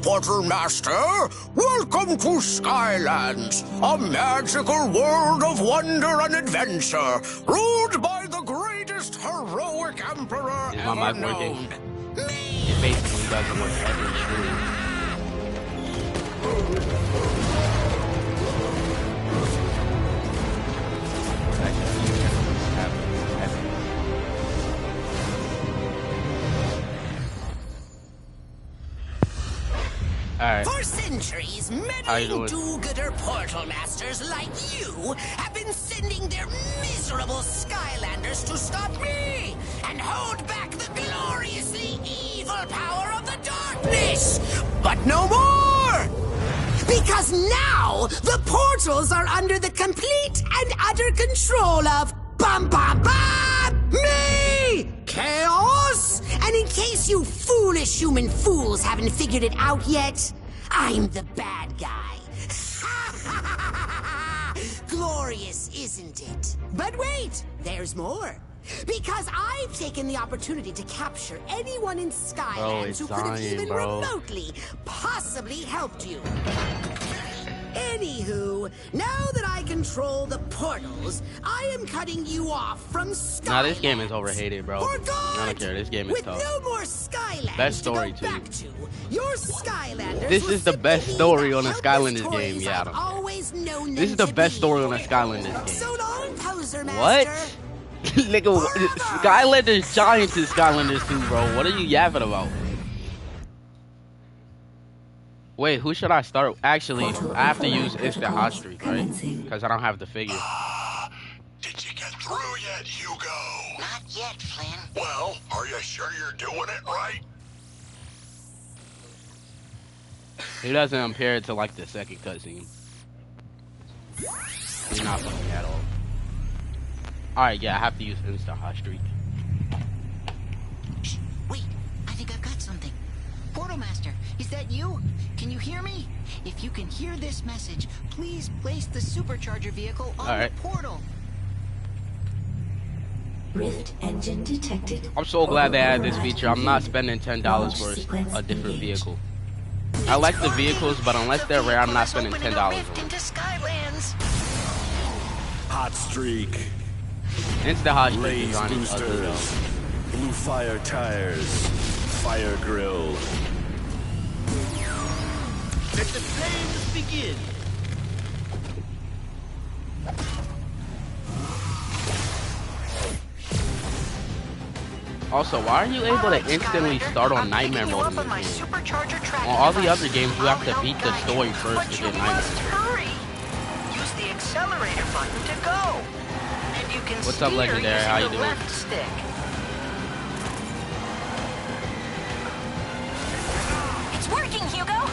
Portal Master. Welcome to Skylands, a magical world of wonder and adventure, ruled by the greatest heroic emperor ever known. It basically doesn't work every stream. Right. For centuries, meddling do-gooder portal masters like you have been sending their miserable Skylanders to stop me and hold back the gloriously evil power of the darkness. But no more! Because now the portals are under the complete and utter control of me! Chaos! And in case you foolish human fools haven't figured it out yet, I'm the bad guy. Glorious, isn't it? But wait, there's more. Because I've taken the opportunity to capture anyone in Skylands who could have even remotely, possibly helped you. Anywho, now that I control the portals, I am cutting you off from Skylands. Nah, this game is overhated, bro. I don't care. This game is tough. With no more Skylands best story to go back to, your Skylanders this is the best story on a Skylanders game. Yeah, I don't know. This is the best story on a Skylanders game. So long, poser master. What? Nigga, Skylanders Giants is Skylanders 2, bro. What are you yapping about? Wait, who should I start? Actually, I have to use instant hot streak, right? Because I don't have the figure. Did you get through yet, Hugo? Not yet, Flynn. Well, are you sure you're doing it right? He doesn't compare it to like the second cutscene. He's not funny at all. Alright, yeah, I have to use instant hot streak. Shh, wait, I think I've got something. Portal Master, is that you? Can you hear me? If you can hear this message, please place the supercharger vehicle on the portal. Rift engine detected. I'm so glad they added this feature. I'm not spending $10 for a different vehicle. I like the vehicles, but unless they're rare, I'm not spending $10 on them. Hot streak. Instant hot streak Blaze is on boosters. Blue fire tires. Fire grill. Let the flames begin. Also, why are you able to instantly start on Nightmare mode in this game? On all the other games, you have to beat the story first to get Nightmare. Hurry! Use the accelerator button to go. And you can What's up, Legendary? How you doing? Left stick. It's working, Hugo.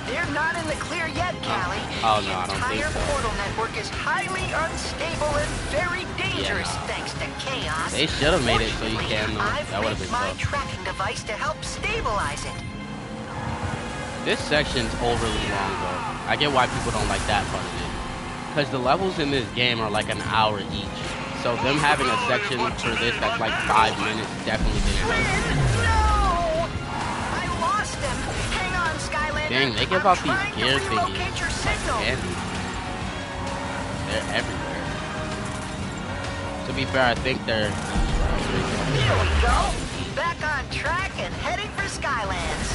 They're not in the clear yet, Callie. Oh no, I don't think so. The entire portal network is highly unstable and very dangerous thanks to chaos. They should have made it so you can. That would have been my tough. tracking device to help stabilize it. This section's overly long, though. I get why people don't like that part of it. Because the levels in this game are like an hour each. So them having a section for this that's like 5 minutes definitely didn't help. No! I lost him. Hang on, Skylander. Dang, they give out these gear thingies. Signal. They're everywhere. To be fair, I think they're... Here we go. Back on track and heading for Skylands.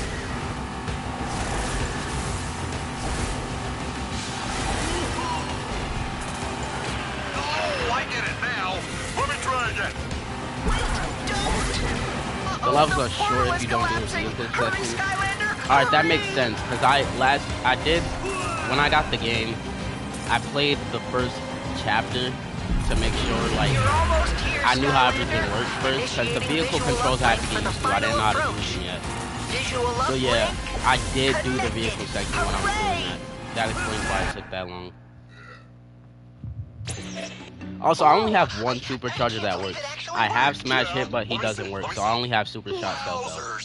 Oh, I get it now. Let me try again. Wait, don't. The levels are short if you don't do it with this section. Alright, that makes sense, because when I got the game, I played the first chapter to make sure, like, I knew how everything works first, because the vehicle controls I had to get used to. I didn't know how to do them yet. So yeah, I did do the vehicle section when I was doing that. That explains why it took that long. Also, I only have one supercharger that works. I have smash hit, but he doesn't work, so I only have super shot stealth though.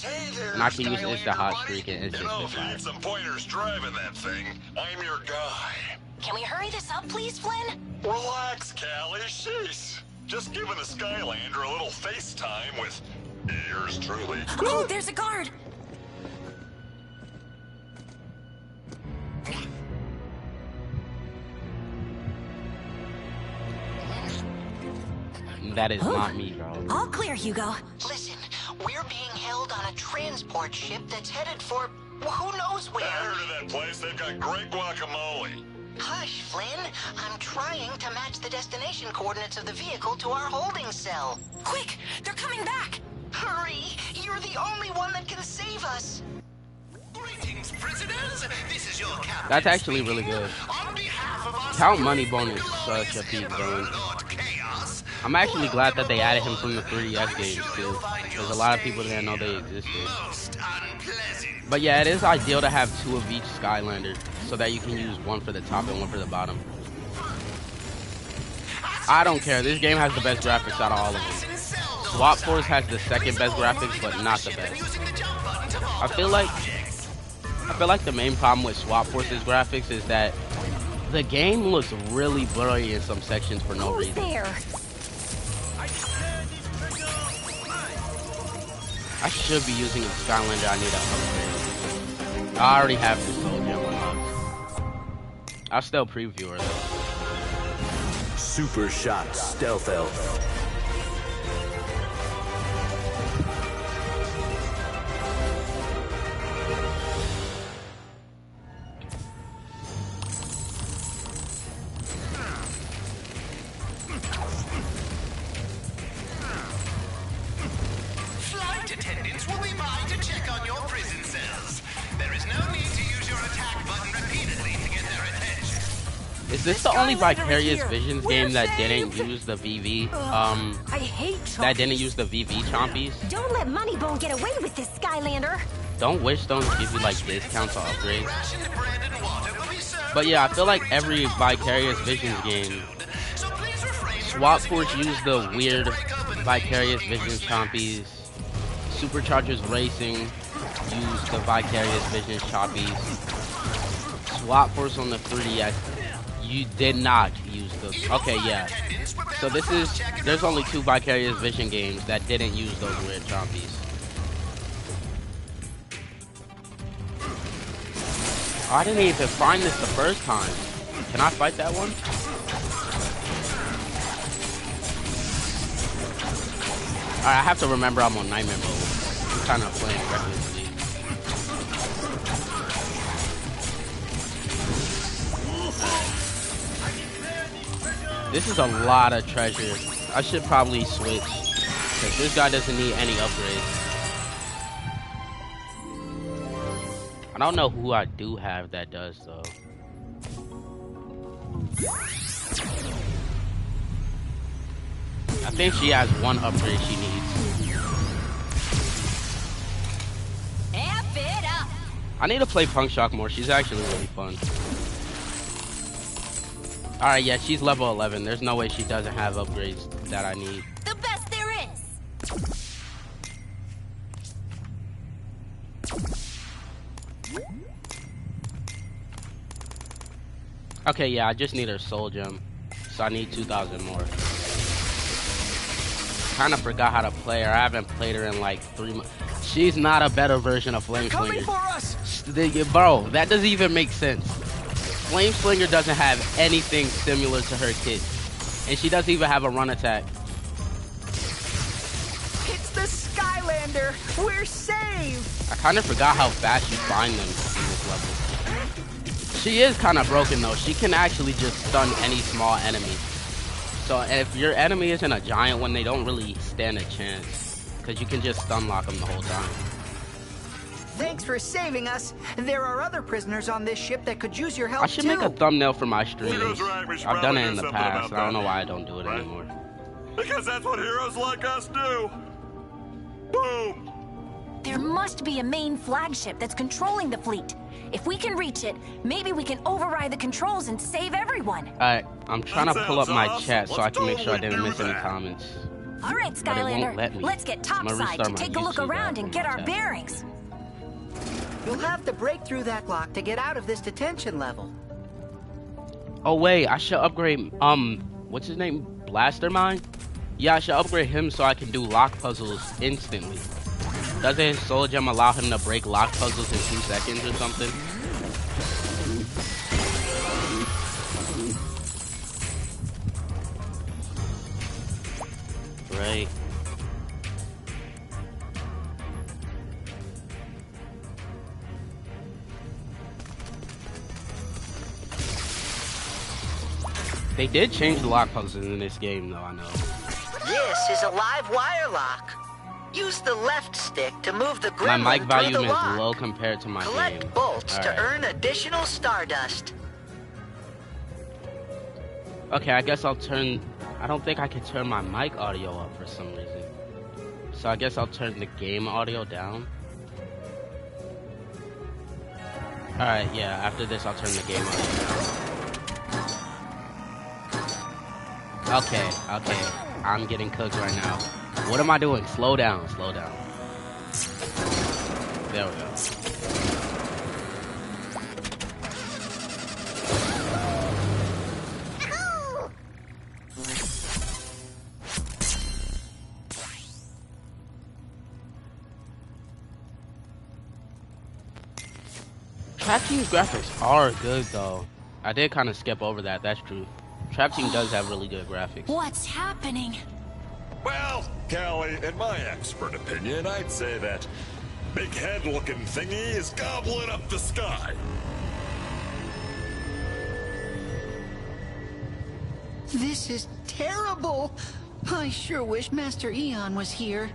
And I can use instant hot streak and instant You know, if you need some pointers driving that thing, I'm your guy. Can we hurry this up, please, Flynn? Relax, Callie. Sheesh. Just giving the Skylander a little FaceTime with yours truly. Oh, there's a guard. that is not me, bro. All clear, Hugo. Listen, we're being held on a transport ship that's headed for who knows where. I heard of that place. They've got great guacamole. Hush, Flynn. I'm trying to match the destination coordinates of the vehicle to our holding cell. Quick, they're coming back. Hurry! You're the only one that can save us. Greetings, prisoners. This is your captain. That's actually really good. On behalf of our Count Moneybone is such a big villain. I'm actually glad that they added him from the 3DS games too, because a lot of people didn't know they existed. But yeah, it is ideal to have 2 of each Skylander, so that you can use one for the top and one for the bottom. I don't care. This game has the best graphics out of all of them. Swap Force has the second best graphics, but not the best. I feel like the main problem with Swap Force's graphics is that the game looks really blurry in some sections for no reason. There. I should be using a Skylander. I need to upgrade. I already have the Soul Gem unlocked. I'll still preview her though. Super Shot Stealth Elf. Flight attendants will be by to check on your prison cells. There is no need to use your attack button repeatedly to get their attention. Is this the only Vicarious Visions game that didn't use the VV? I hate chompies. That didn't use the VV chompies? Don't let Moneybone get away with this, Skylander. Don't Wishstones give you like discounts or upgrades? Rationed bread and water will be served. But yeah, I feel like every Vicarious Visions game, So please refrain from Swap using Force your used the weird Vicarious Visions chompies. Superchargers Racing used the Vicarious Visions chompies. Swap Force on the 3DS, you did not use the. Okay, yeah. So there's only 2 Vicarious Vision games that didn't use those weird chompies. Oh, I didn't even find this the first time. Can I fight that one? Alright, I have to remember I'm on Nightmare mode. I'm kind of playing recklessly. This is a lot of treasure. I should probably switch, because this guy doesn't need any upgrades. I don't know who I do have that does though. I think she has one upgrade she needs. Amp it up. I need to play Punk Shock more. She's actually really fun. Alright, yeah, she's level 11. There's no way she doesn't have upgrades that I need. The best there is. Okay, yeah, I just need her Soul Gem. So I need 2,000 more. Kind of forgot how to play her. I haven't played her in like 3 months. She's not a better version of Flame Slinger. Bro, that doesn't even make sense. Flame Slinger doesn't have anything similar to her kit. And she doesn't even have a run attack. It's the Skylander! We're saved! I kind of forgot how fast you find them in this level. She is kind of broken though. She can actually just stun any small enemy. So if your enemy isn't a giant one, they don't really stand a chance. Because you can just stun lock them the whole time. Thanks for saving us. There are other prisoners on this ship that could use your help I should too. make a thumbnail for my streams. Heroes right, we should I've done probably it do in the something past. about I don't know that. why I don't do it Right? anymore. Because that's what heroes like us do. Boom! There must be a main flagship that's controlling the fleet. If we can reach it, maybe we can override the controls and save everyone. Alright, I'm trying to pull up my Sounds chat so I awesome. can make sure I Let's didn't totally miss do any that. comments. All right, But it won't Skylander, let me. let's get I'm gonna topside to restart my take a look YouTube around app and from get my our tab. bearings. You'll have to break through that lock to get out of this detention level. Oh wait, I should upgrade, what's his name? Blastermind? Yeah, I should upgrade him so I can do lock puzzles instantly. Doesn't his Soul Gem allow him to break lock puzzles in 2 seconds or something? They did change the lock puzzles in this game, though, I know. This is a live wire lock. Use the left stick to move the gremlin My mic volume through the is lock. low compared to my Collect game. bolts to Alright. earn additional stardust. Okay, I guess I'll turn... I don't think I can turn my mic audio up for some reason. So I guess I'll turn the game audio down. Alright, yeah, after this I'll turn the game audio down. Okay. I'm getting cooked right now. What am I doing? Slow down. There we go. Trap Team's graphics are good though. I did kind of skip over that, that's true. Trap Team does have really good graphics. What's happening? Well, Callie, in my expert opinion, I'd say that big head-looking thingy is gobbling up the sky. This is terrible. I sure wish Master Eon was here.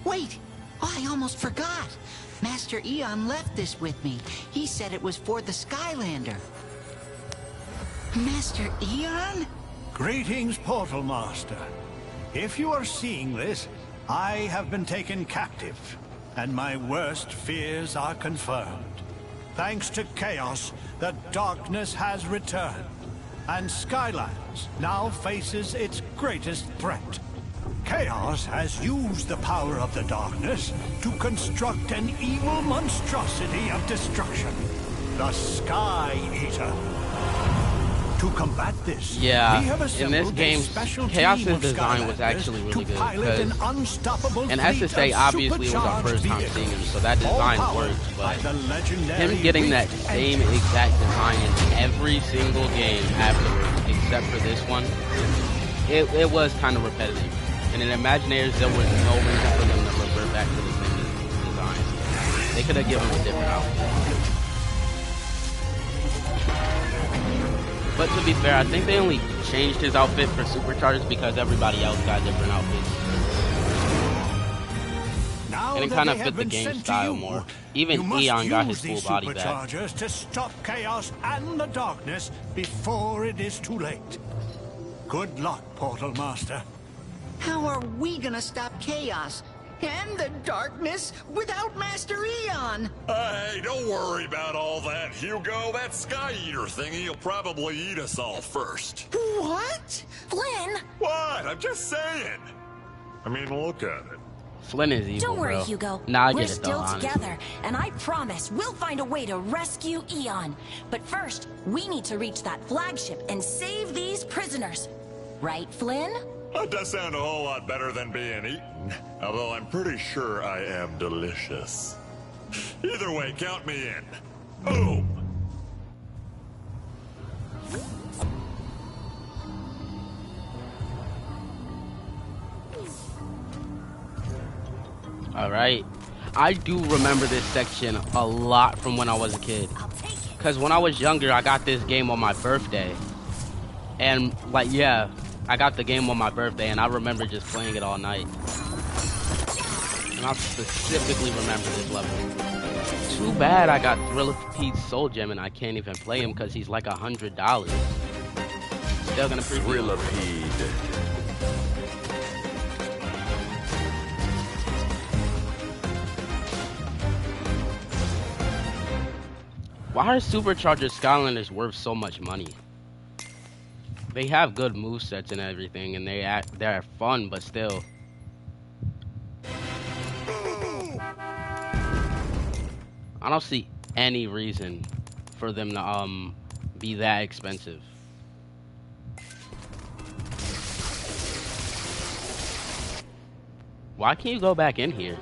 Wait! Oh, I almost forgot. Master Eon left this with me. He said it was for the Skylander. Master Eon? Greetings, Portal Master. If you are seeing this, I have been taken captive, and my worst fears are confirmed. Thanks to Chaos, the darkness has returned, and Skylands now faces its greatest threat. Chaos has used the power of the darkness to construct an evil monstrosity of destruction, the Sky Eater. To combat this, yeah, we have in this game, Chaos's design was actually really good because in SSA obviously it was our first time seeing him, so that design worked, but him getting that same exact design in every single game afterwards, except for this one, it was kind of repetitive. And in Imagineers, there was no reason for them to revert back to the same design. They could have given him a different outfit. But to be fair, I think they only changed his outfit for Superchargers because everybody else got different outfits. And it kind of fit the game style more. Even Eon got his full body back. To stop Chaos and the darkness before it is too late. Good luck, Portal Master. How are we gonna stop Chaos and the darkness without Master Eon? Hey, don't worry about all that, Hugo. That Sky Eater thingy will probably eat us all first. What? Flynn! What? I'm just saying. I mean, look at it. Flynn is evil, Don't worry, bro. Hugo. Nah, I We're get it, though, still honestly. together, and I promise we'll find a way to rescue Eon. But first, we need to reach that flagship and save these prisoners. Right, Flynn? That does sound a whole lot better than being eaten, although I'm pretty sure I am delicious. Either way, count me in. Boom! Alright. I do remember this section a lot from when I was a kid. Because when I was younger, I got this game on my birthday. And, like, yeah, I got the game on my birthday, and I remember just playing it all night. And I specifically remember this level. Too bad I got Thrillapede's Soul Gem, and I can't even play him because he's like $100. Still gonna preview. Thrillipede. Why are Supercharger Skylanders worth so much money? They have good movesets and everything, and they're fun, but still. I don't see any reason for them to be that expensive. Why can't you go back in here?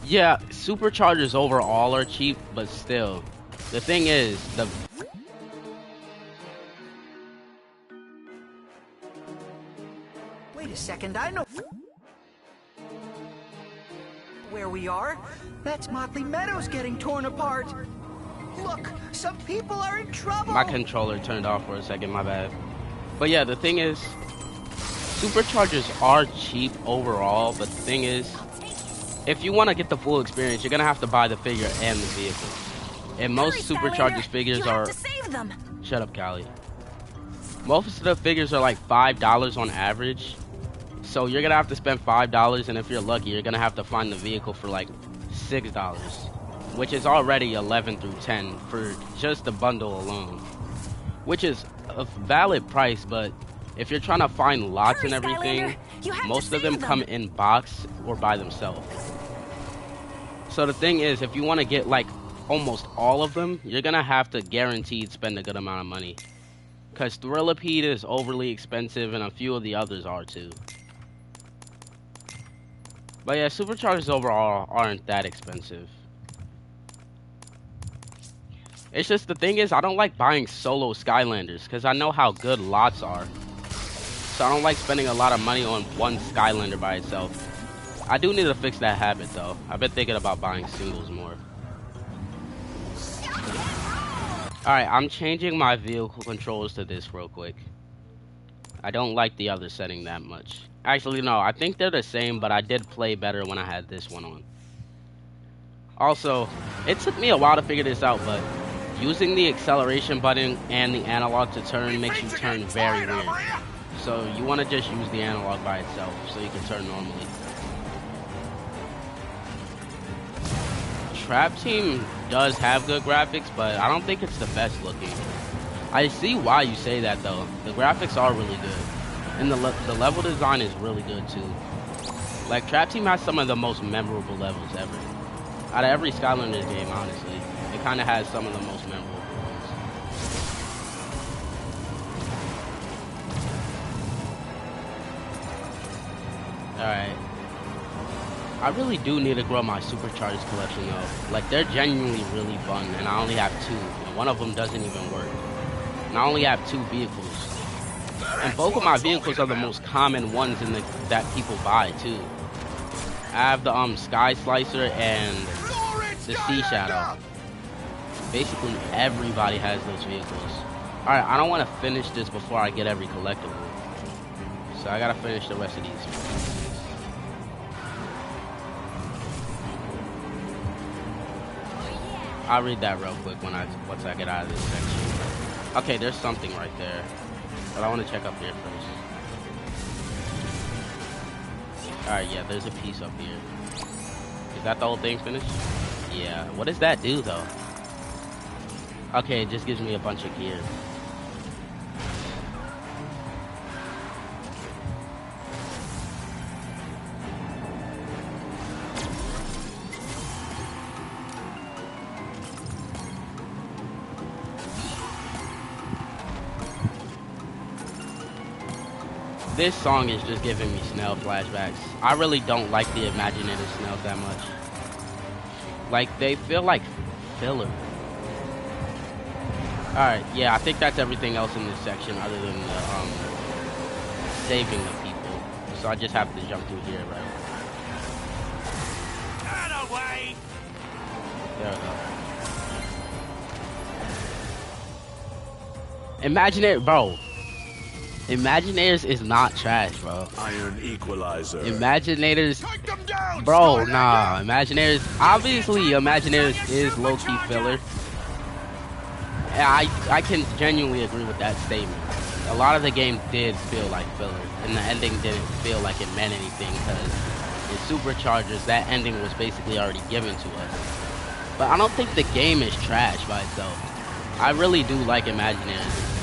Yeah, Superchargers overall are cheap, but still. The thing is, the Wait a second, I know where we are. That's Motley Meadows getting torn apart. Look, some people are in trouble. My controller turned off for a second, my bad. But yeah, the thing is, superchargers are cheap overall, but the thing is, if you want to get the full experience, you're going to have to buy the figure and the vehicle. And most superchargers figures are... Shut up, Callie. Most of the figures are like $5 on average. So you're going to have to spend $5, and if you're lucky, you're going to have to find the vehicle for like $6. Which is already 11 through 10 for just the bundle alone. Which is a valid price, but if you're trying to find lots and everything, most of them come in box or by themselves. So the thing is, if you want to get like almost all of them, you're going to have to guaranteed spend a good amount of money. Because Thrillipede is overly expensive and a few of the others are too. But yeah, superchargers overall aren't that expensive. It's just the thing is, I don't like buying solo Skylanders because I know how good lots are. So I don't like spending a lot of money on one Skylander by itself. I do need to fix that habit though. I've been thinking about buying singles more. Alright, I'm changing my vehicle controls to this real quick. I don't like the other setting that much. Actually, no, I think they're the same, but I did play better when I had this one on. Also, it took me a while to figure this out, but using the acceleration button and the analog to turn makes you turn very weird. So you want to just use the analog by itself so you can turn normally. Trap Team does have good graphics, but I don't think it's the best looking. I see why you say that though. The graphics are really good. And the level design is really good too. Like, Trap Team has some of the most memorable levels ever. Out of every Skylanders game, honestly. It kind of has some of the most memorable ones. Alright. I really do need to grow my Superchargers collection though. Like, they're genuinely really fun, and I only have 2. And one of them doesn't even work. And I only have 2 vehicles. And both of my vehicles are the most common ones in that people buy too. I have the Sky Slicer and the Sea Shadow. Basically everybody has those vehicles. Alright, I don't want to finish this before I get every collectible. So I gotta finish the rest of these. I'll read that real quick once I get out of this section. Okay, there's something right there. But I want to check up here first. Alright, yeah, there's a piece up here. Is that the whole thing finished? Yeah. What does that do, though? Okay, it just gives me a bunch of gear. This song is just giving me Snell flashbacks. I really don't like the Imaginator Snells that much. Like, they feel like filler. Alright, yeah, I think that's everything else in this section other than the, saving the people. So I just have to jump through here, right? Out of way! There we go. Imaginator, bro. Imaginators is not trash, bro. Iron Equalizer. Imaginators, bro, nah. Imaginators, obviously, Imaginators is low-key filler. And I can genuinely agree with that statement. A lot of the game did feel like filler, and the ending didn't feel like it meant anything because in Superchargers, that ending was basically already given to us. But I don't think the game is trash by itself. I really do like Imaginators.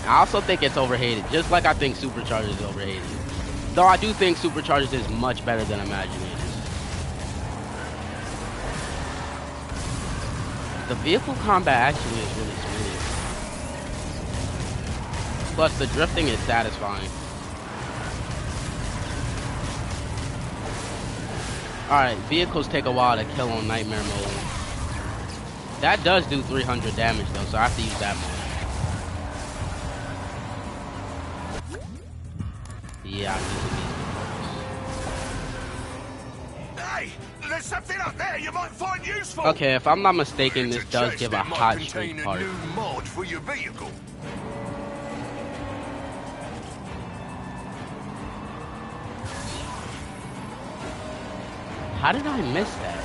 I also think it's overhated, just like I think Superchargers is overhated. Though I do think Superchargers is much better than Imaginators. The vehicle combat actually is really smooth. Plus, the drifting is satisfying. Alright, vehicles take a while to kill on Nightmare mode. That does do 300 damage though, so I have to use that mode. Yeah, I need Hey, there's something up there you might find useful. Okay, if I'm not mistaken, this does give a hot streak part. New mod for your vehicle. How did I miss that?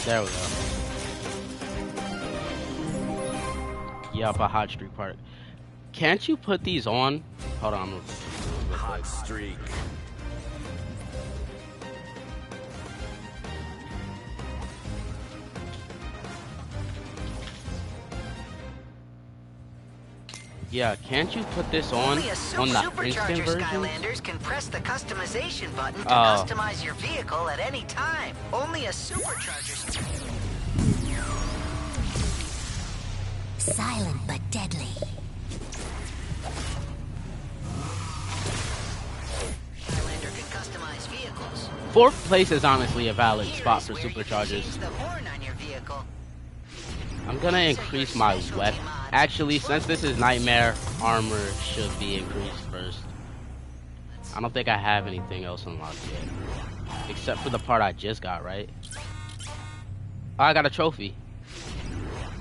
There we go. Yup, a hot streak part. Can't you put these on? Hold on, I'm gonna hot streak. Yeah, can't you put this on the instant version? Skylanders can press the customization button to customize your vehicle at any time. Only a supercharger. Silent but deadly. Skylander can customize vehicles. 4th place is honestly a valid spot for superchargers. The horn on your vehicle. I'm gonna increase my weapon. Actually, since this is Nightmare, armor should be increased first. I don't think I have anything else unlocked yet. Except for the part I just got, right? Oh, I got a trophy.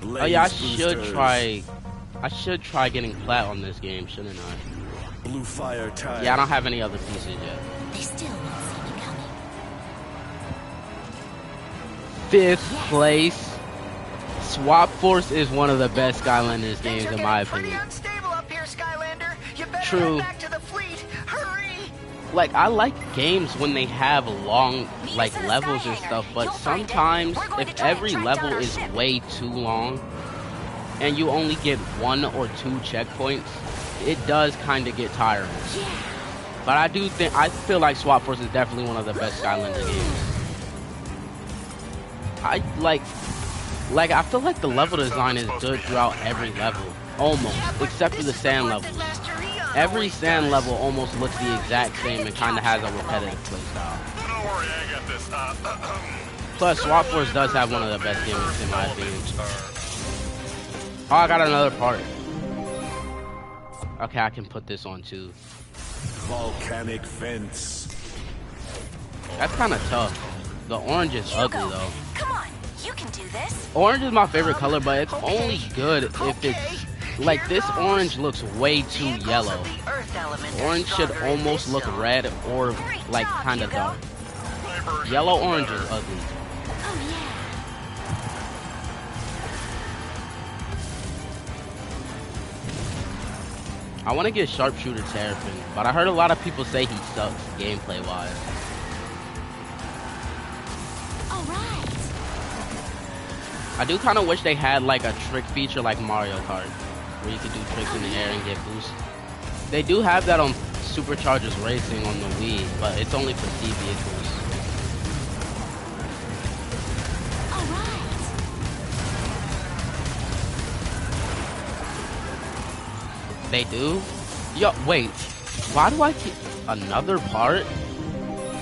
Oh yeah, I should try getting plat on this game, shouldn't I? Blue fire tire. Yeah, I don't have any other pieces yet. They still won't see me coming. 5th place. Swap Force is one of the best Skylanders games in my opinion. Unstable up here, Skylander. You better True. head back to the fleet. Hurry! Like, I like games when they have long, like, levels and stuff, but sometimes if every level is way too long and you only get 1 or 2 checkpoints, it does kind of get tiring. But I feel like Swap Force is definitely one of the best Skylander games. I feel like the level design is good throughout every level, almost, except for the sand levels. Every sand level almost looks the exact same and kind of has a repetitive playstyle. Don't worry, I got this. Plus, Swap Force does have one of the best gimmicks in my opinion. Oh, I got another part. Okay, I can put this on too. Volcanic fence. That's kind of tough. The orange is ugly though. Come on, you can do this. Orange is my favorite color, but it's only good if it's like this. Orange looks way too yellow. Orange should almost look red or like kind of dark. Yellow orange is ugly. I want to get Sharpshooter Terrapin, but I heard a lot of people say he sucks gameplay wise. I do kind of wish they had like a trick feature like Mario Kart, where you could do tricks in the air and get boosts. They do have that on Superchargers Racing on the Wii, but it's only for C vehicles. They do? Yo, wait. Why do I keep another part?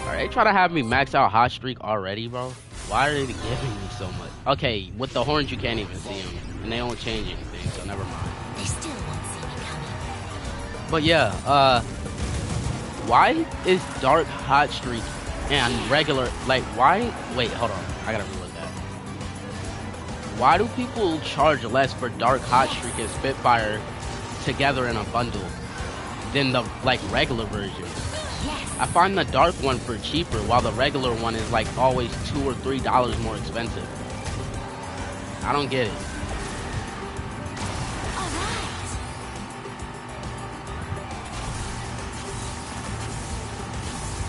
Are they trying to have me max out Hot Streak already, bro? Why are they giving me so much? Okay, with the horns you can't even see them, and they don't change anything, so never mind. They still won't see me coming. But yeah, why is Dark Hot Streak and regular, like, why? Wait, hold on, I gotta reload that. Why do people charge less for Dark Hot Streak and Spitfire together in a bundle than the like regular version? I find the dark one for cheaper, while the regular one is like always $2 or $3 more expensive. I don't get it.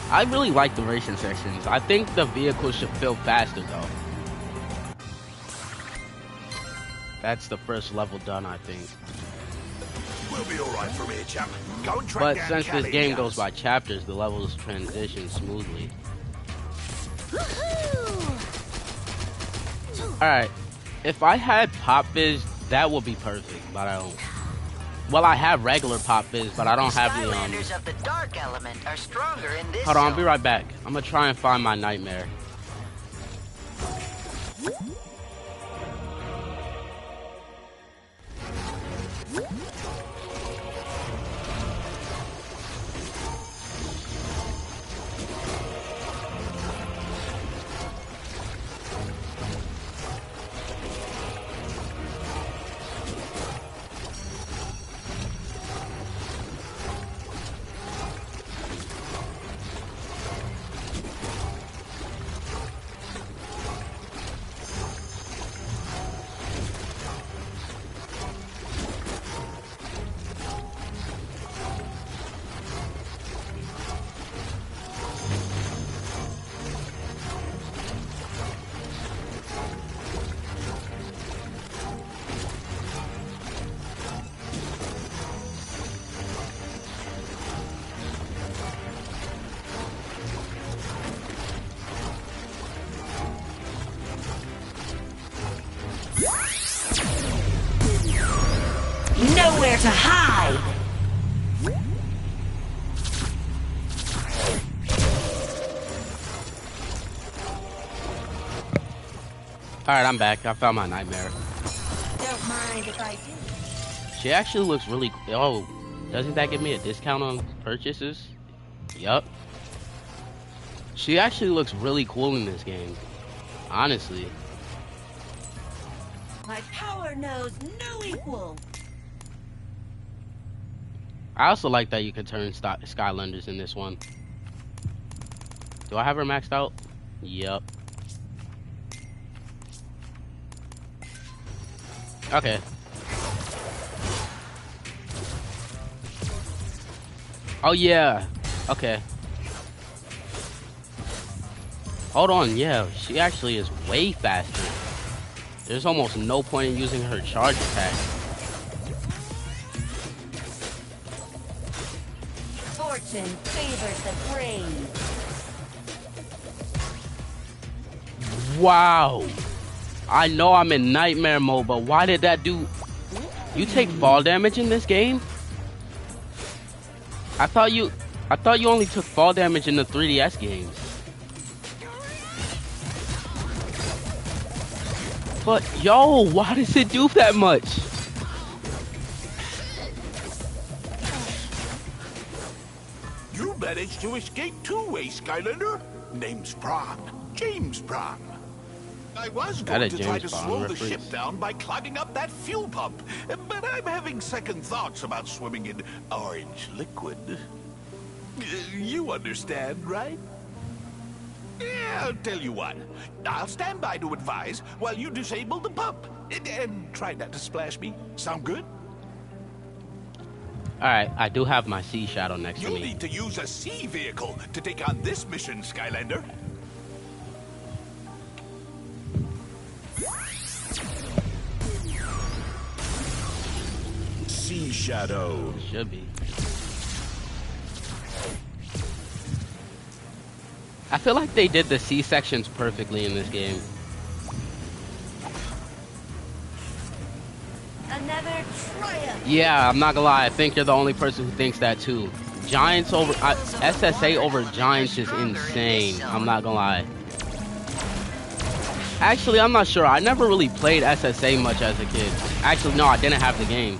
I really like the racing sections. I think the vehicles should feel faster though. That's the first level done, I think. We'll be alright from here, chap. Go and track But down since this Callie game and goes us. by chapters, the levels transition smoothly. Alright, if I had Pop Fizz, that would be perfect, but I don't. Well, I have regular Pop Fizz, but I don't have the Skylanders of the dark element are stronger in this Hold on, I'll zone. be right back. I'm gonna try and find my nightmare. nowhere to hide! Alright, I'm back. I found my nightmare. Don't mind if I do. She actually looks really... Oh, doesn't that give me a discount on purchases? Yup. She actually looks really cool in this game. Honestly. My power knows no equal. I also like that you can turn Skylanders in this one. Do I have her maxed out? Yup. Okay. Oh yeah. Okay. Hold on, yeah. She actually is way faster. There's almost no point in using her charge attack. Fortune favors the brave. Wow. I know I'm in nightmare mode, but why did that do... You take fall damage in this game? I thought you only took fall damage in the 3DS games. But yo, why does it do that much? You managed to escape two-way, Skylander. Name's Prawn. James Prawn. I was going to try to slow the ship down by climbing up that fuel pump, but I'm having second thoughts about swimming in orange liquid. You understand, right? Yeah, I'll tell you what. I'll stand by to advise while you disable the pump. And try not to splash me. Sound good? Alright, I do have my sea shadow next to me. You'll need to use a sea vehicle to take on this mission, Skylander. Sea Shadow. Should be. I feel like they did the C sections perfectly in this game. Another triumph. Yeah, I'm not gonna lie. I think you're the only person who thinks that too. Giants over SSA over Giants is insane. I'm not gonna lie. Actually, I'm not sure. I never really played SSA much as a kid. Actually, no, I didn't have the game.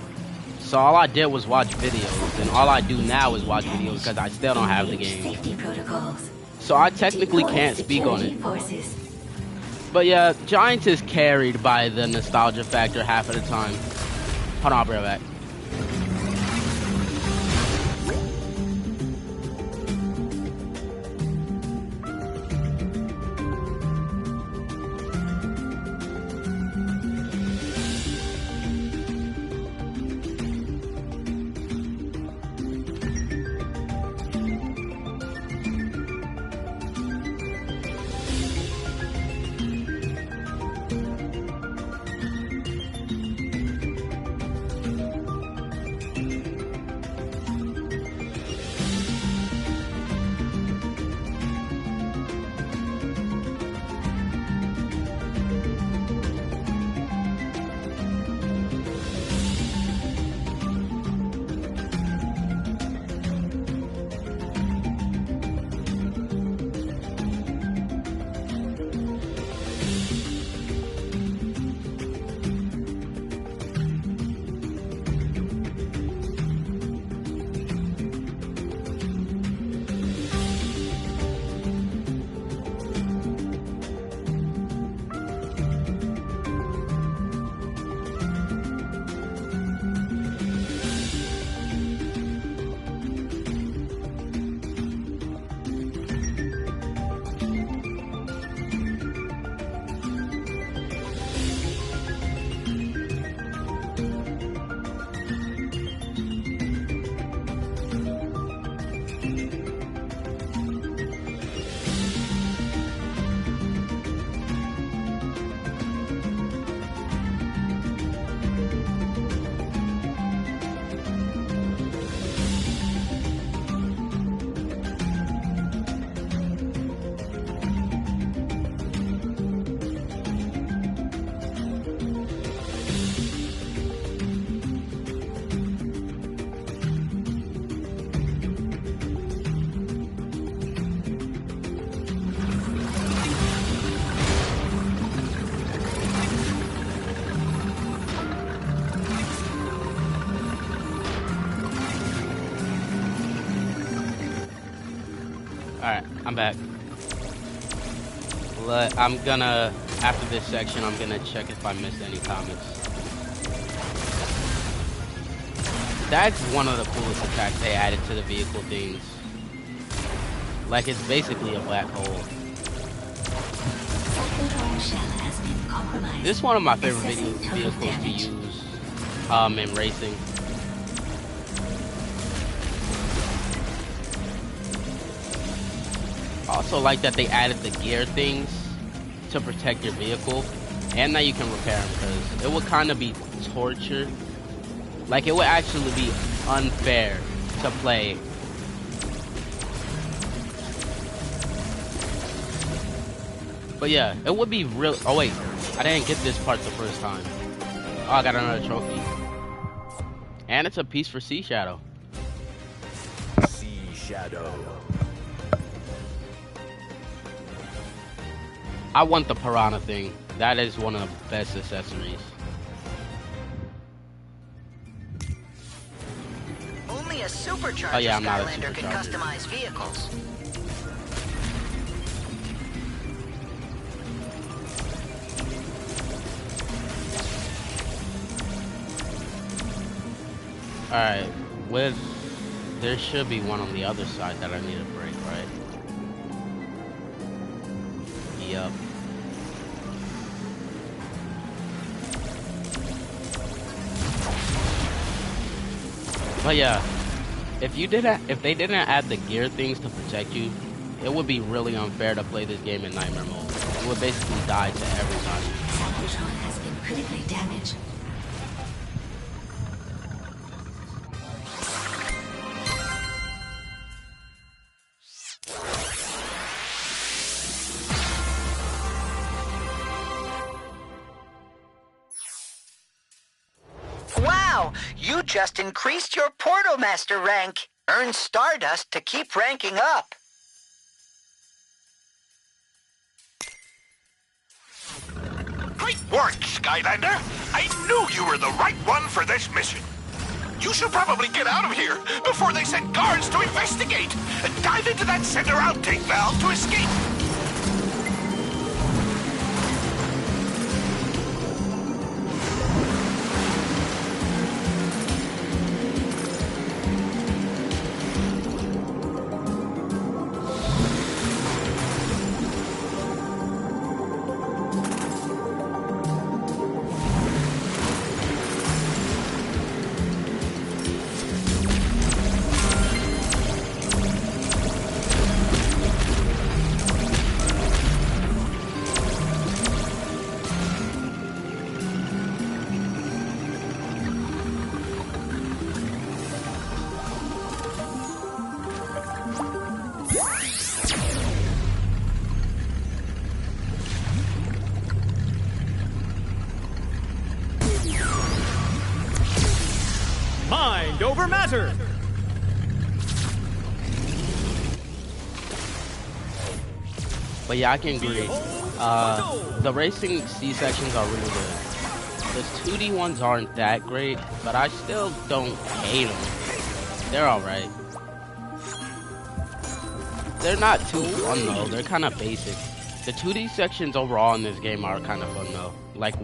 So all I did was watch videos, and all I do now is watch videos because I still don't have the game. So I technically can't speak on it. But yeah, Giants is carried by the nostalgia factor half of the time. Hold on, I'll be right back. I'm back. I'm gonna, after this section, I'm gonna check if I missed any comments. That's one of the coolest attacks they added to the vehicle things. Like, it's basically a black hole. This is one of my favorite vehicles to use in racing. I also like that they added the gear things to protect your vehicle, and that you can repair them, because it would kind of be torture. Like, it would actually be unfair to play. But yeah, it would be real. Oh wait, I didn't get this part the first time. Oh, I got another trophy. And it's a piece for Sea Shadow. Sea Shadow. I want the piranha thing. That is one of the best accessories. Only a supercharger Oh yeah, I'm not a Skylander can supercharger. customize vehicles. Alright, there should be one on the other side that I need to break, right? Yup. But yeah, if they didn't add the gear things to protect you, it would be really unfair to play this game in nightmare mode. You would basically die to everybody. Cybertron has been critically damaged. Wow, you just increased your Portal Master rank. Earn Stardust to keep ranking up. Great work, Skylander! I knew you were the right one for this mission. You should probably get out of here before they send guards to investigate. And dive into that center outtake valve to escape. Mind over matter. But yeah, I can agree. The racing C sections are really good. The 2D ones aren't that great, but I still don't hate them. They're alright. They're not too fun though, they're kind of basic. The 2D sections overall in this game are kind of fun though. Like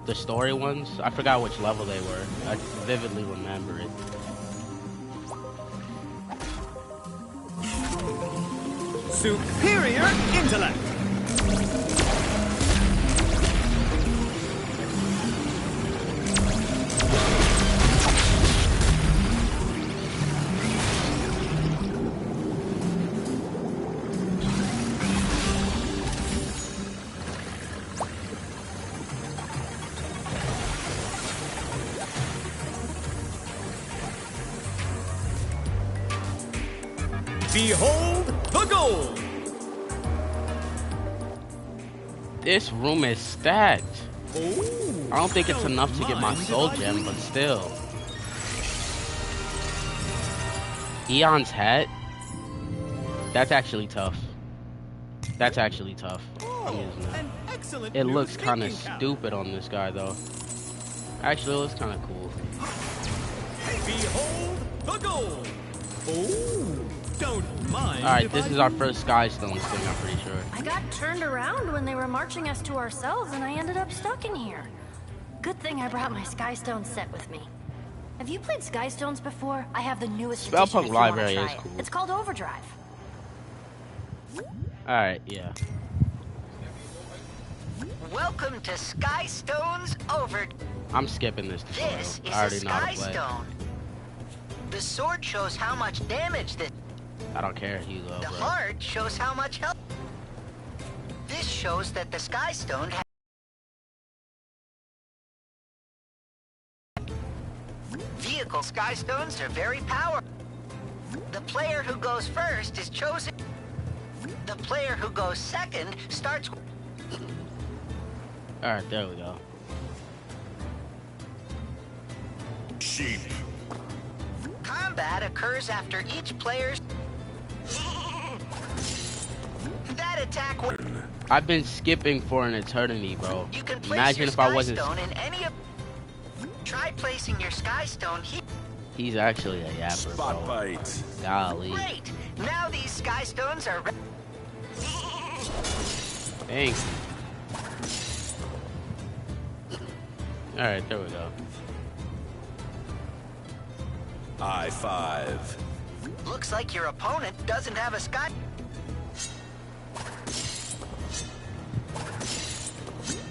the story ones, I forgot which level they were. I vividly remember it. Superior intellect. Behold the goal! This room is stacked. Ooh, I don't think it's enough to get my soul gem, but still. Eon's hat? That's actually tough. That's actually tough. I'm using that. It looks kind of stupid on this guy though. Actually, it looks kind of cool. Behold the goal! Ooh, Don't mind. Alright, this is our first Sky Stones thing, I'm pretty sure. I got turned around when they were marching us to ourselves, and I ended up stuck in here. Good thing I brought my Skystone set with me. Have you played Skystones before? I have the newest edition Spellpunk if you Library wanna is try it. cool. It's called Overdrive. Alright, yeah. Welcome to Skystone's Overdrive. I'm skipping this tutorial. This is I already a know how to play. Skystone. The sword shows how much damage this. I don't care, Hugo, The bro. heart shows how much health. This shows that the Skystone has. Vehicle Skystones are very powerful. The player who goes first is chosen. The player who goes second starts. Alright, there we go. Sheep. Combat occurs after each player's. That attack. I've been skipping for an eternity, bro. You can place Imagine your if I wasn't. Skystone in any of. Try placing your Skystone here. He's actually a yapper, bro. Spotlight. Golly. Great. Now these Skystones are. Thanks. Alright, there we go. I-5. Looks like your opponent doesn't have a Sky.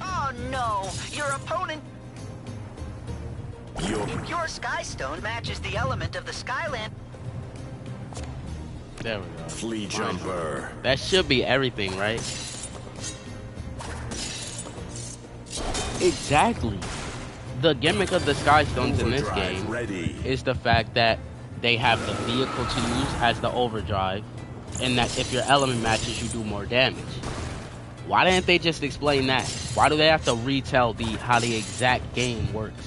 Oh no! Your opponent. Your Skystone matches the element of the Skyland. There we go. Flea jumper. That should be everything, right? Exactly. The gimmick of the Skystones in this game is the fact that they have the vehicle to use as the overdrive, and that if your element matches, you do more damage. Why didn't they just explain that? Why do they have to retell how the exact game works?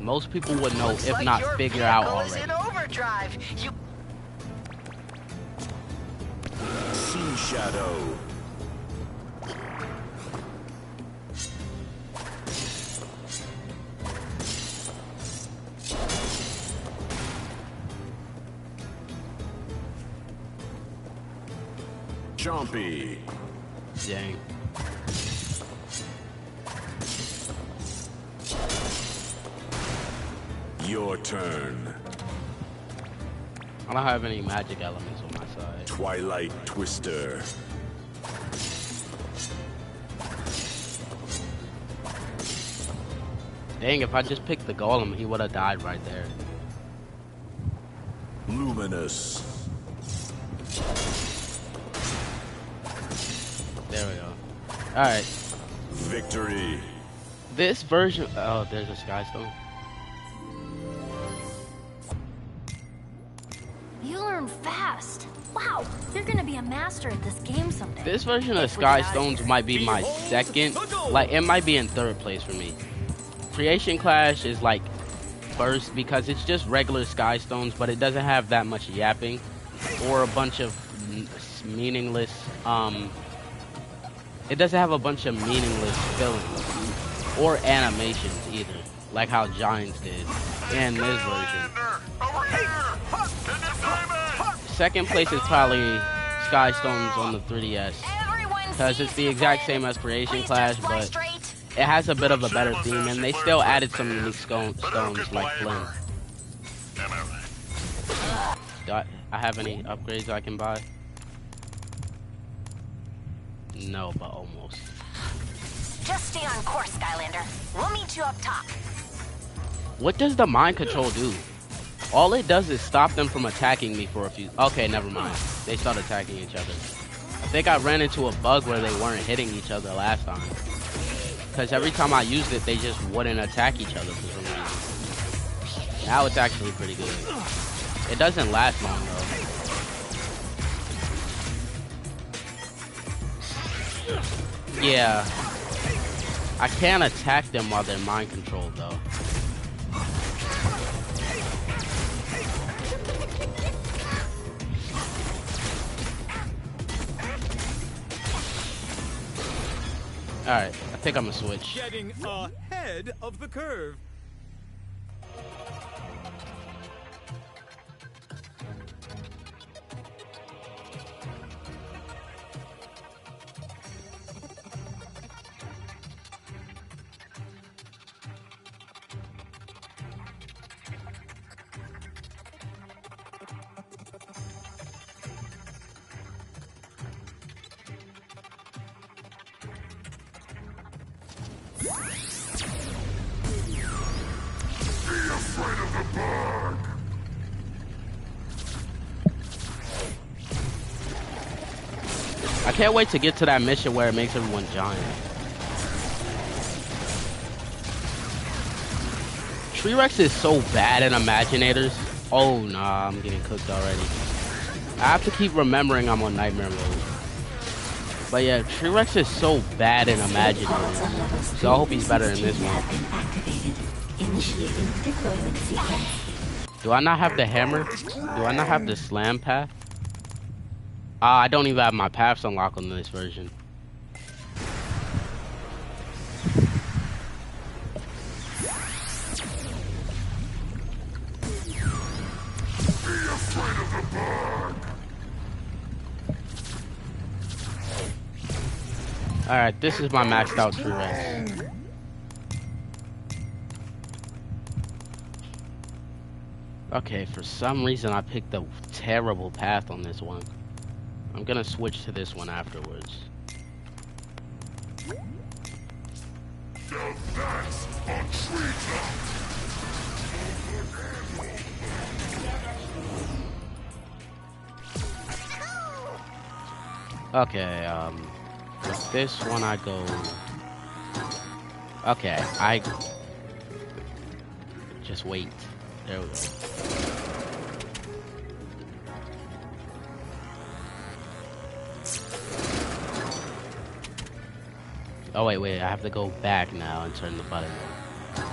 Most people would know, if not figure out already. In overdrive. Sea shadow. Chompy. Dang. Your turn. I don't have any magic elements on my side. Twilight Twister. Dang, if I just picked the golem, he would have died right there. Luminous. There we go. Alright. Victory. This version... Oh, there's a Skystone. You learn fast. Wow, you're gonna be a master at this game someday. This version of Skystones might be my second. Like, it might be in third place for me. Creation Clash is like first because it's just regular Skystones, but it doesn't have that much yapping or a bunch of meaningless it doesn't have a bunch of meaningless fillings or animations either, like how Giants did in this version. Second place is probably Skystones on the 3DS because it's the exact same as Creation Clash, but it has a bit of a better theme, and they still added some unique stones like Flynn. Do I have any upgrades I can buy? No, but almost. Just stay on course, Skylander. We'll meet you up top. What does the mind control do? All it does is stop them from attacking me for a few... Okay, never mind. They start attacking each other. I think I ran into a bug where they weren't hitting each other last time. Because every time I used it, they just wouldn't attack each other for some reason. Now it's actually pretty good. It doesn't last long, though. Yeah. I can't attack them while they're mind controlled, though. Alright, I think I'm gonna switch. Getting ahead of the curve. afraid of the bug. I can't wait to get to that mission where it makes everyone giant. T-Rex is so bad in Imaginators. Oh nah, I'm getting cooked already. I have to keep remembering I'm on Nightmare mode. But yeah, T-Rex is so bad in Imaginators. So I hope he's better in this one. Do I not have the hammer? Do I not have the slam path? I don't even have my paths unlocked on this version. Alright, this is my maxed out T-Rex. Okay, for some reason I picked a terrible path on this one. I'm gonna switch to this one afterwards. Okay, with this one I go... Okay, I... Just wait. There we go. Oh wait, I have to go back now and turn the button on.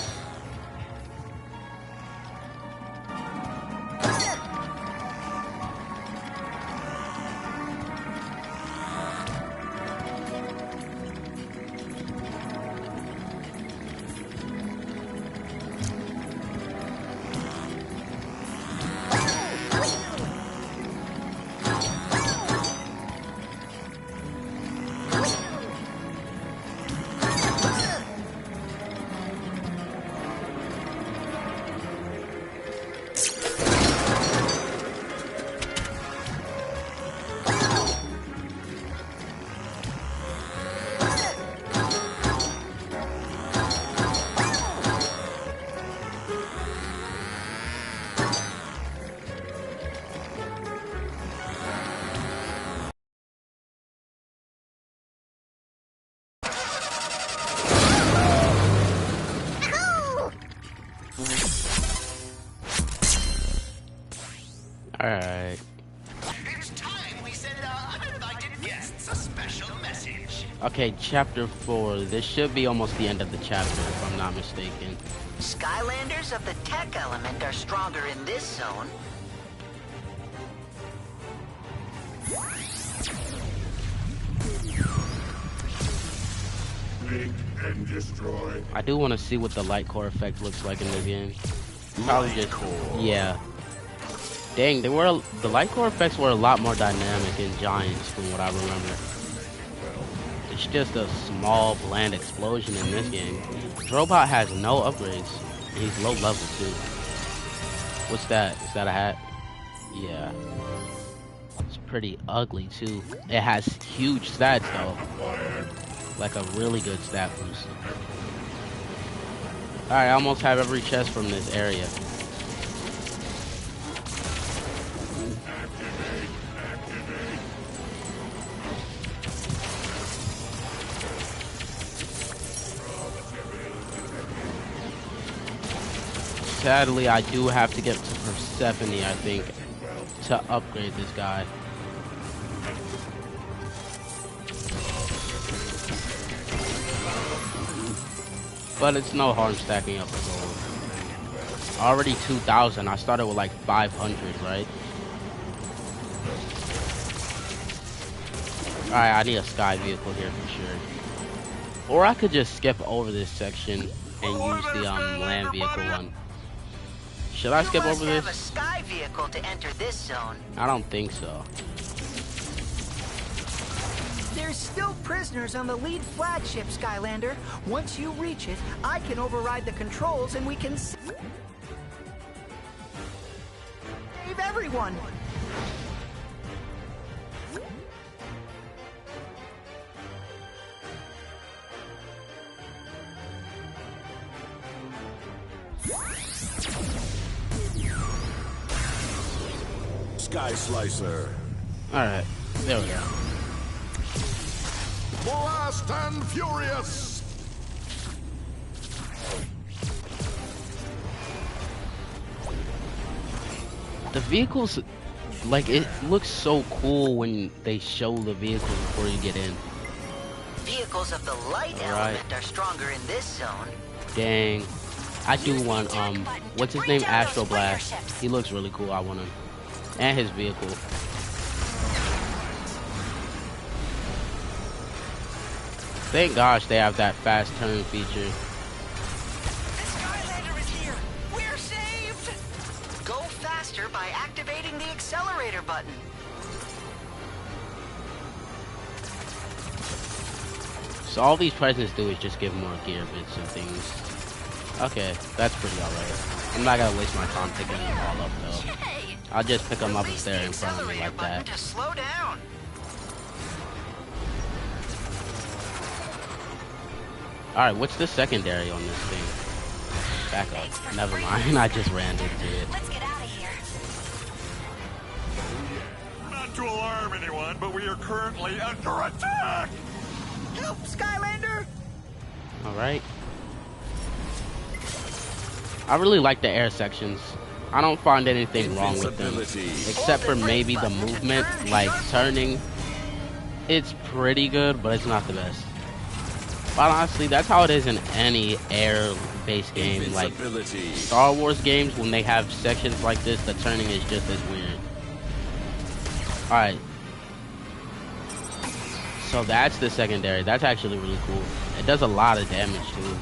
Alright. It's time we send our uninvited guests a special message. Okay, chapter 4. This should be almost the end of the chapter, if I'm not mistaken. Skylanders of the tech element are stronger in this zone. And destroy. I do want to see what the light core effect looks like in the game. Probably just... Yeah. Dang, the light core effects were a lot more dynamic in Giants from what I remember. It's just a small, bland explosion in this game. Drobot has no upgrades. He's low level too. What's that? Is that a hat? Yeah. It's pretty ugly too. It has huge stats though. Like a really good stat boost. Alright, I almost have every chest from this area. Sadly, I do have to get to Persephone, I think, to upgrade this guy. But it's no harm stacking up the gold. Already 2,000. I started with like 500, right? Alright, I need a sky vehicle here for sure. Or I could just skip over this section and use the land vehicle one. Should I skip over this? You must have a sky vehicle to enter this zone. I don't think so. There's still prisoners on the lead flagship, Skylander. Once you reach it, I can override the controls and we can save everyone. Sky Slicer. Alright, there we go. Blast and Furious! The vehicles, like, it looks so cool when they show the vehicles before you get in. Vehicles of the light element are stronger in this zone. Dang. I do want, what's his name? Astro Blast. He looks really cool. I want him. And his vehicle. Thank gosh they have that fast turn feature. The Skylander is here. We're saved. Go faster by activating the accelerator button. So all these presents do is just give more gear bits and things. Okay, that's pretty alright. I'm not gonna waste my time picking them all up though. I'll just pick them up if they're in front of me like that. To slow down. Alright, what's the secondary on this thing? Back up. Never mind, I just ran into it. Let's get out of here. Not to alarm anyone, but we are currently under attack! Help, Skylander! Alright. I really like the air sections. I don't find anything wrong with them. Except for maybe the movement, like turning. It's pretty good, but it's not the best. But honestly, that's how it is in any air-based game. Like Star Wars games, when they have sections like this, the turning is just as weird. Alright. So that's the secondary. That's actually really cool. It does a lot of damage too.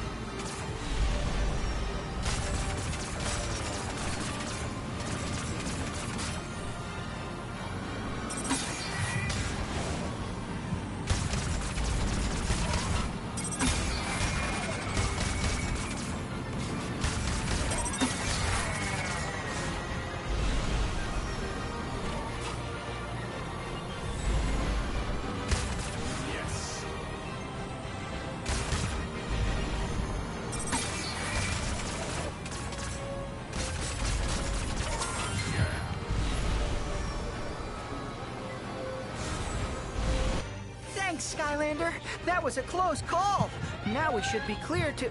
Thanks, Skylander. That was a close call. Now we should be clear to...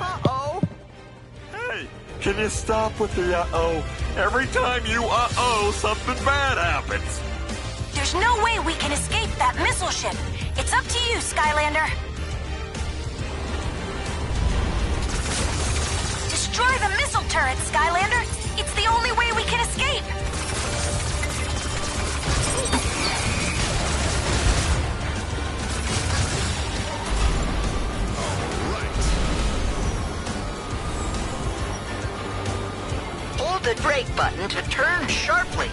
Uh-oh. Hey, can you stop with the uh-oh? Every time you uh-oh, something bad happens. There's no way we can escape that missile ship. It's up to you, Skylander. Destroy the missile turret, Skylander. It's the only way we can escape. Hold the brake button to turn sharply.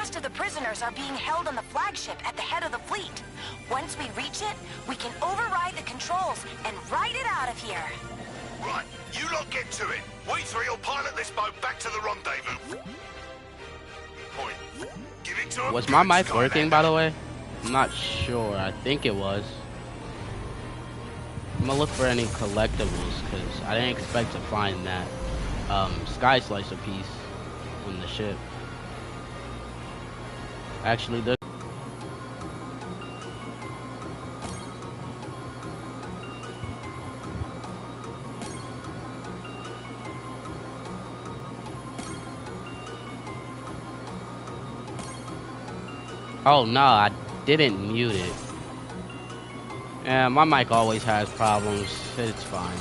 rest of the prisoners are being held on the flagship at the head of the fleet. Once we reach it, we can override the controls and ride it out of here. Right, you lot get to it. We three will pilot this boat back to the rendezvous. Point. Give it to him. Was my mic working, by the way? I'm not sure. I think it was. I'm gonna look for any collectibles because I didn't expect to find that Sky Slicer piece on the ship. Actually, there. Oh no, I didn't mute it. Yeah, my mic always has problems. It's fine.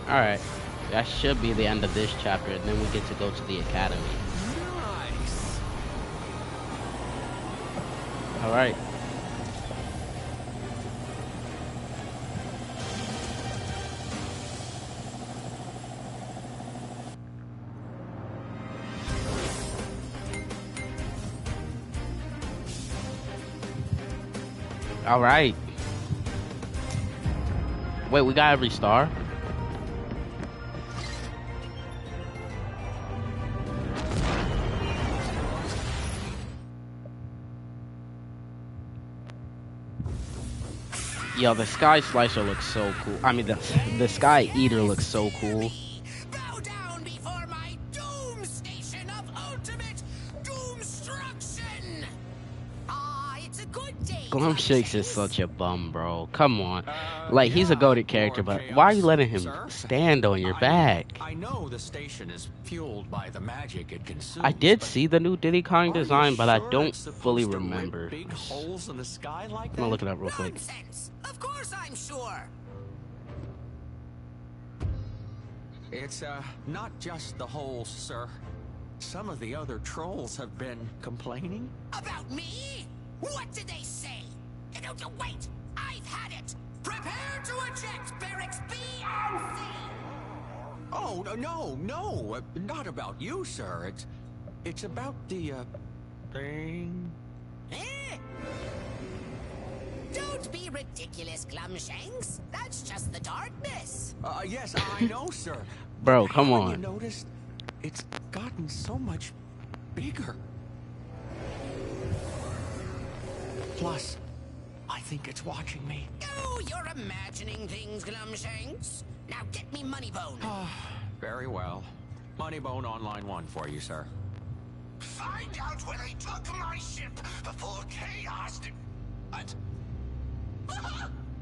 Alright, that should be the end of this chapter, and then we get to go to the academy. Nice. Alright. Alright. Wait, we got every star? Yo, the Sky Slicer looks so cool. I mean, the Sky Eater looks so cool. Bow down before my doom station of ultimate doomstruction. Ah, it's a good day. Glum Shakes is such a bum, bro. Come on. Like, he's a goated character, but why are you letting him stand on your back? I know the station is fueled by the magic it consumes. I did see the new Diddy Kong design, but I don't fully remember. Big holes in the sky like I'm gonna look it up real quick. Nonsense. Of course I'm sure. It's not just the holes, sir. Some of the other trolls have been complaining. About me? What did they say? Wait, I've had it. Prepare to eject barracks B and C. Oh, no, not about you, sir. It's about the, thing. Eh? Don't be ridiculous, Glumshanks. That's just the darkness. Yes, I know, sir. Bro, come Haven't on. you noticed? It's gotten so much bigger. Plus, I think it's watching me. Oh, you're imagining things, Glumshanks. Now get me Moneybone. Very well. Moneybone on line 1 for you, sir. Find out where they took my ship before chaos. What?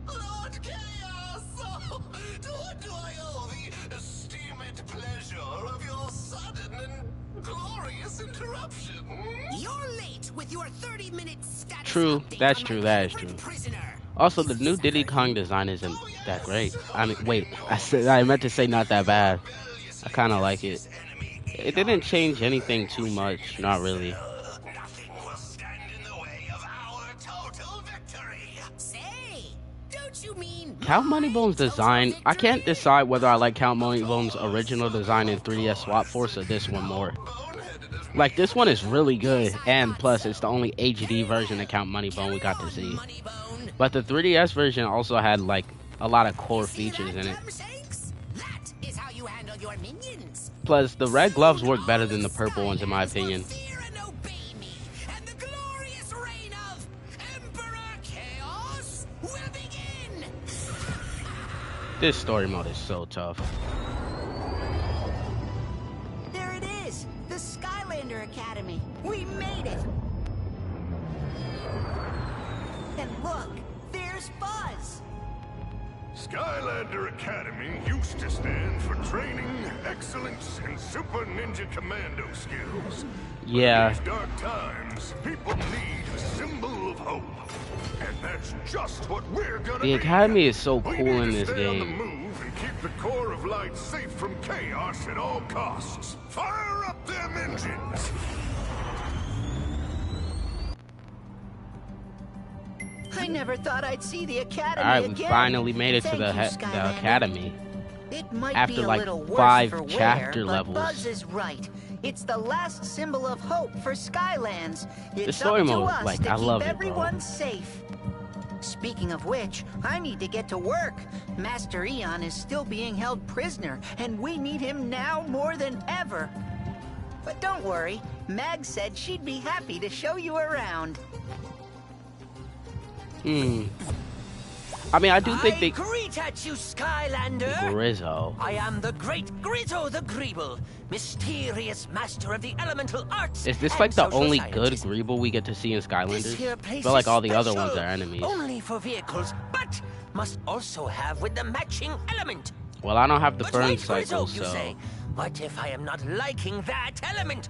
Lord Chaos! Oh, to what do I owe the esteemed pleasure of your sudden and glorious interruption? You're late with your 30-minute status True, update that's on true, my that is favorite true. prisoner. Also, the new Diddy Kong design isn't that great. I mean, wait, I meant to say not that bad. I kind of like it. It didn't change anything too much, not really. Nothing will stand in the way of our total victory. Say, don't you mean Count Moneybone's design, I can't decide whether I like Count Moneybone's original design in 3DS Swap Force or this one more. Like, this one is really good, and plus it's the only HD version of Count Moneybone we got to see. But the 3DS version also had like a lot of core features in it. That is how you handle your minions. Plus, the red gloves work better than the purple ones in my opinion. Fear and obey me, and the glorious reign of Emperor Chaos will begin. This story mode is so tough. There it is, the Skylander Academy. We made it. And look, there's Buzz. Skylander Academy used to stand for training, excellence, and super ninja commando skills. Yeah. In these dark times, people need a symbol of hope. And that's just what we're gonna The Academy is so cool in this stay on the game. move and keep the core of light safe from chaos at all costs. Fire up them engines! I never thought I'd see the Academy Alright, again. we finally made it to the Academy. It might After be a like little worse 5 for chapter wear, levels. But Buzz is right. It's the last symbol of hope for Skylands. It's story up to mode, us like, to I keep love it, bro. everyone safe. Speaking of which, I need to get to work. Master Eon is still being held prisoner, and we need him now more than ever. But don't worry, Mag said she'd be happy to show you around. I mean, I do think they... greet at you, Skylander! Grizzo. I am the great Grizzo the Greeble, mysterious master of the elemental arts. Is this and like the social only sciences. good Greeble we get to see in This Skylanders? here I place feel like is all the other ones special, are enemies. Only for vehicles, but must also have with the matching element. Well, I don't have the But burn wait, cycle, Grizzo, you so... say, what if I am not liking that element?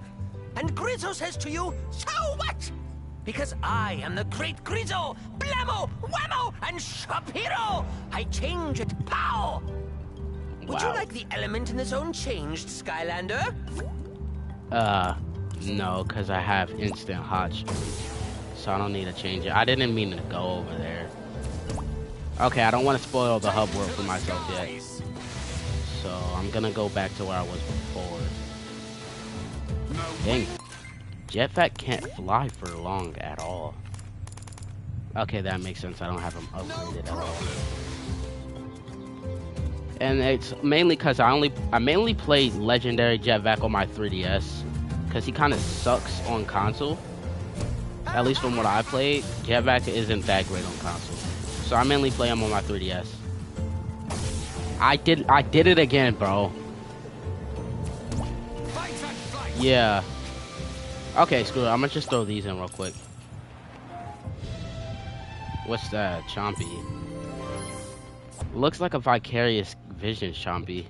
And Grizzo says to you, so what? Because I am the great Grizzo, Blammo, Whammo, and Shapiro! I change it, pow! Would you like the element in the zone changed, Skylander? No, because I have instant hot streak. So I don't need to change it. I didn't mean to go over there. Okay, I don't want to spoil the hub world for myself yet. So I'm gonna go back to where I was before. Dang. Jetpack can't fly for long at all. Okay, that makes sense. I don't have him upgraded at all. And it's mainly because I mainly play Legendary Jetpack on my 3DS. Because he kind of sucks on console. At least from what I played, Jetpack isn't that great on console. So I mainly play him on my 3DS. I did it again, bro. Yeah. Okay, screw it. I'm gonna just throw these in real quick. What's that? Chompy. Looks like a Vicarious Vision Chompy.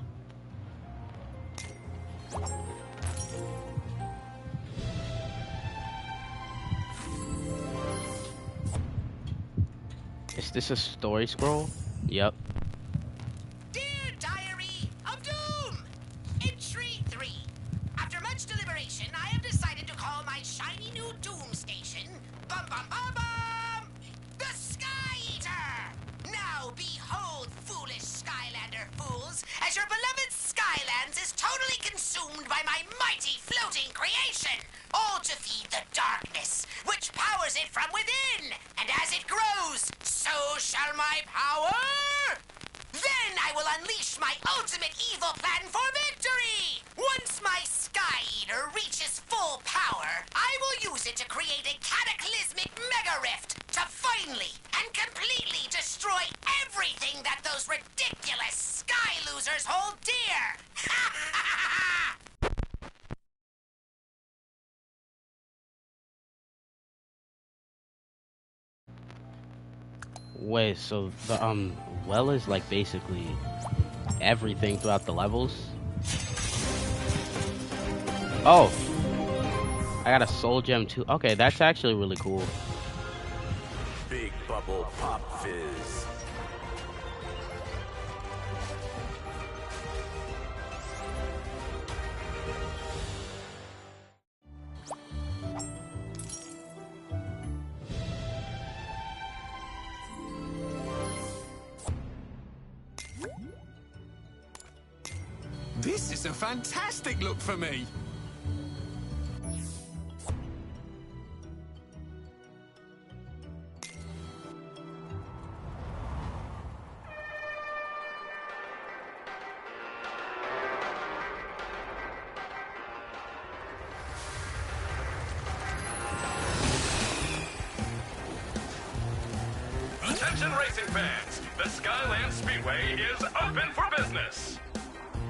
Is this a story scroll? Yep. Dear Diary of Doom! Entry 3. After much deliberation, I have decided to call my shiny new Doom Station, bum bum bum bum, the Sky Eater! Now behold, foolish Skylander fools, as your beloved Skylands is totally consumed by my mighty floating creation, all to feed the darkness, which powers it from within, and as it grows, so shall my power! Then I will unleash my ultimate evil plan for victory! Once my Sky Eater reaches full power, I will use it to create a cataclysmic mega rift to finally and completely destroy everything that those ridiculous Sky Losers hold dear! Wait, so the well is like basically everything throughout the levels? Oh, I got a soul gem too. Okay, that's actually really cool. Big bubble pop fizz. This is a fantastic look for me. Attention racing fans, the Skyland Speedway is open for business.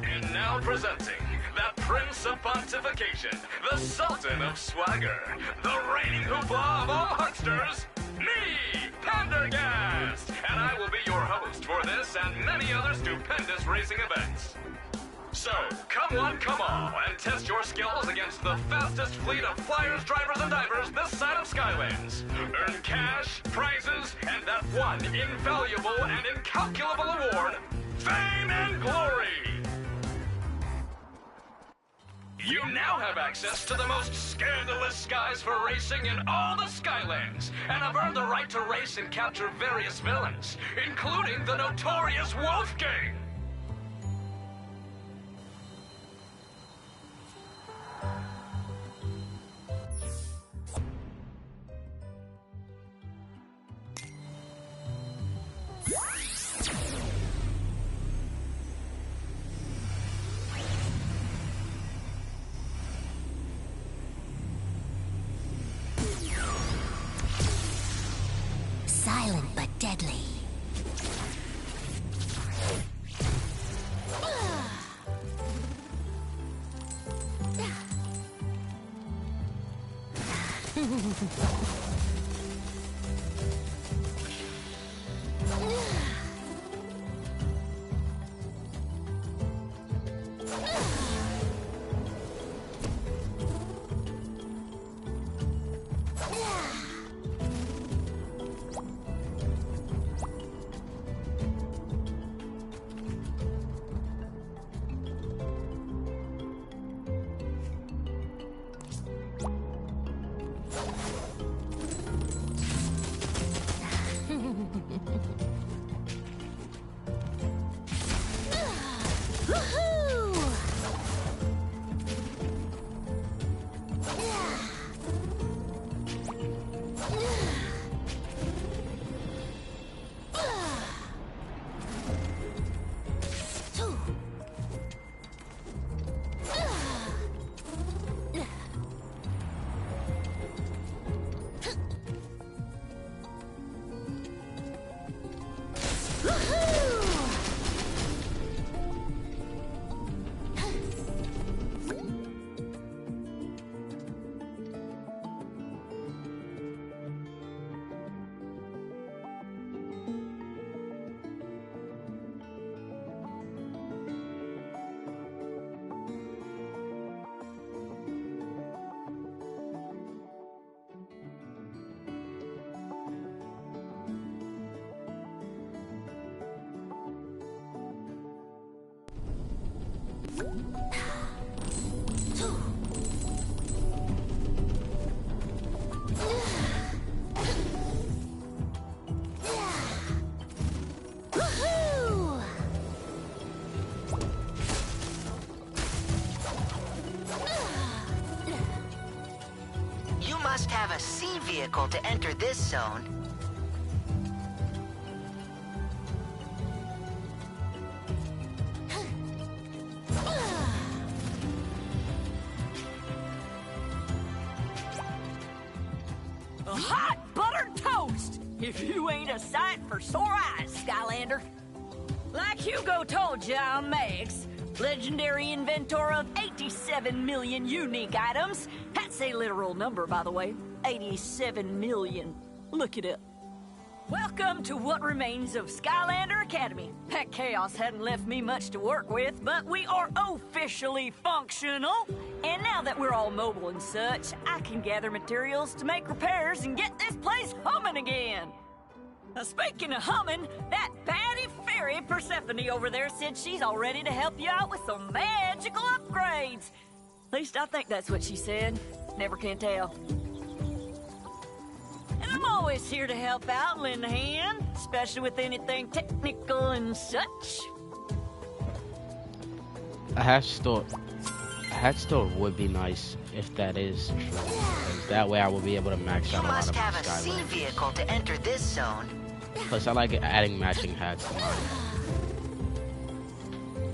And now presenting the Prince of Pontification, the Sultan of Swagger, the reigning hoopla of all hucksters, me, Pendergast! And I will be your host for this and many other stupendous racing events. So, come one, come all, and test your skills against the fastest fleet of flyers, drivers, and divers this side of Skylands. Earn cash, prizes, and that one invaluable and incalculable award, fame and glory! You now have access access to the most scandalous skies for racing in all the Skylands, and have earned the right to race and capture various villains, including the notorious Wolfgang. Silent but deadly. You must have a sea vehicle to enter this zone. A hot buttered toast! If you ain't a sight for sore eyes, Skylander. Like Hugo told you, I'm Max, legendary inventor of 87 million unique items. That's a literal number, by the way. 87 million. Look it up. Welcome to what remains of Skylander Academy. Heck, Chaos hadn't left me much to work with, but we are officially functional. And now that we're all mobile and such, I can gather materials to make repairs and get this place humming again. Now, speaking of humming, that batty fairy Persephone over there said she's all ready to help you out with some magical upgrades. At least I think that's what she said. Never can tell. And I'm always here to help out, lend a hand, especially with anything technical and such. A hatch store would be nice if that is true. Because that way I will be able to max out a lot of my You must have a sea vehicle to enter this zone. Plus, I like adding matching hats to mine.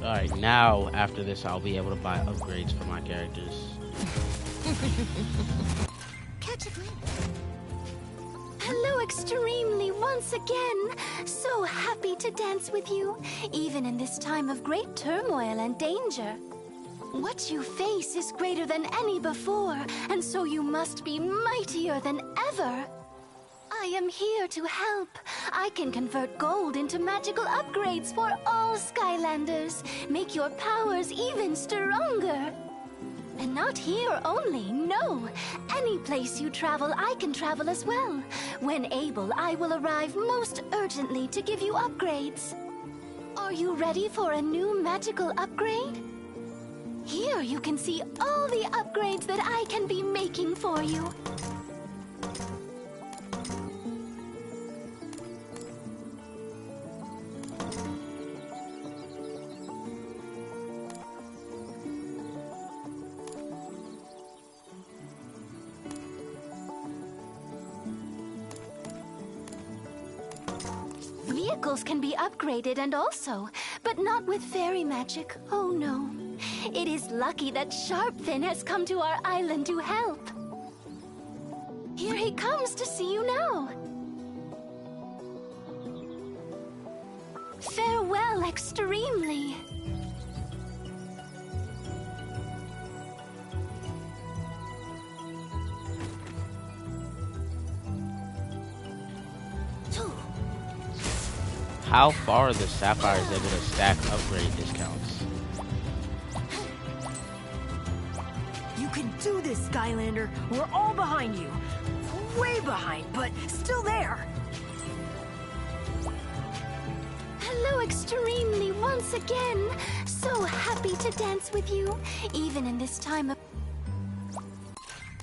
Alright, now after this, I'll be able to buy upgrades for my characters. Catch a glimpse. Hello, Extremely, once again. So happy to dance with you, even in this time of great turmoil and danger. What you face is greater than any before, and so you must be mightier than ever. I am here to help. I can convert gold into magical upgrades for all Skylanders. Make your powers even stronger. And not here only, no. Any place you travel, I can travel as well. When able, I will arrive most urgently to give you upgrades. Are you ready for a new magical upgrade? Here you can see all the upgrades that I can be making for you. Vehicles can be upgraded and also, but not with fairy magic. Oh no. It is lucky that Sharpfin has come to our island to help. Here he comes to see you now. Farewell extremely. How far are the Sapphires able to stack upgrade discounts? You can do this, Skylander. We're all behind you. Way behind, but still there. Hello, Extremely, once again. So happy to dance with you, even in this time of...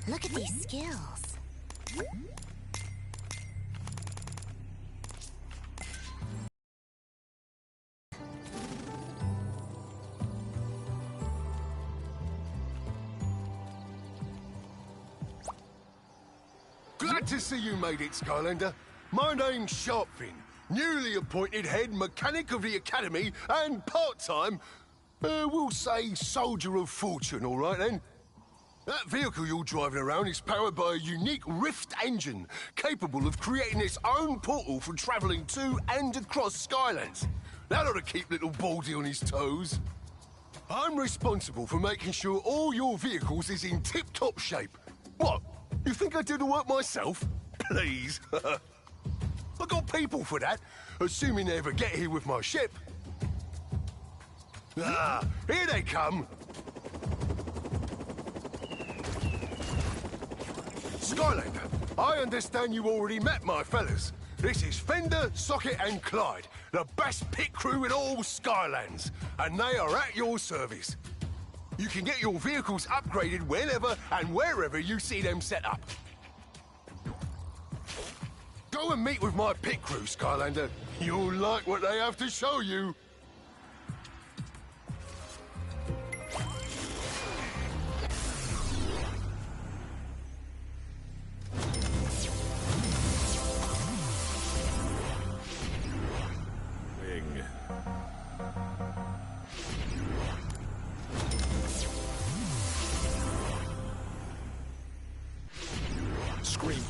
Look at these skills. Glad to see you made it, Skylander. My name's Sharpfin, newly appointed head mechanic of the Academy and part-time, we'll say soldier of fortune, all right then? That vehicle you're driving around is powered by a unique Rift engine, capable of creating its own portal for travelling to and across Skylands. That ought to keep little Baldy on his toes. I'm responsible for making sure all your vehicles is in tip-top shape. What? You think I do the work myself? Please. I got people for that, assuming they ever get here with my ship. Ah, here they come. Skylander, I understand you already met my fellas. This is Fender, Socket and Clyde, the best pit crew in all Skylands, and they are at your service. You can get your vehicles upgraded whenever and wherever you see them set up. Go and meet with my pit crew, Skylander. You'll like what they have to show you. Scream.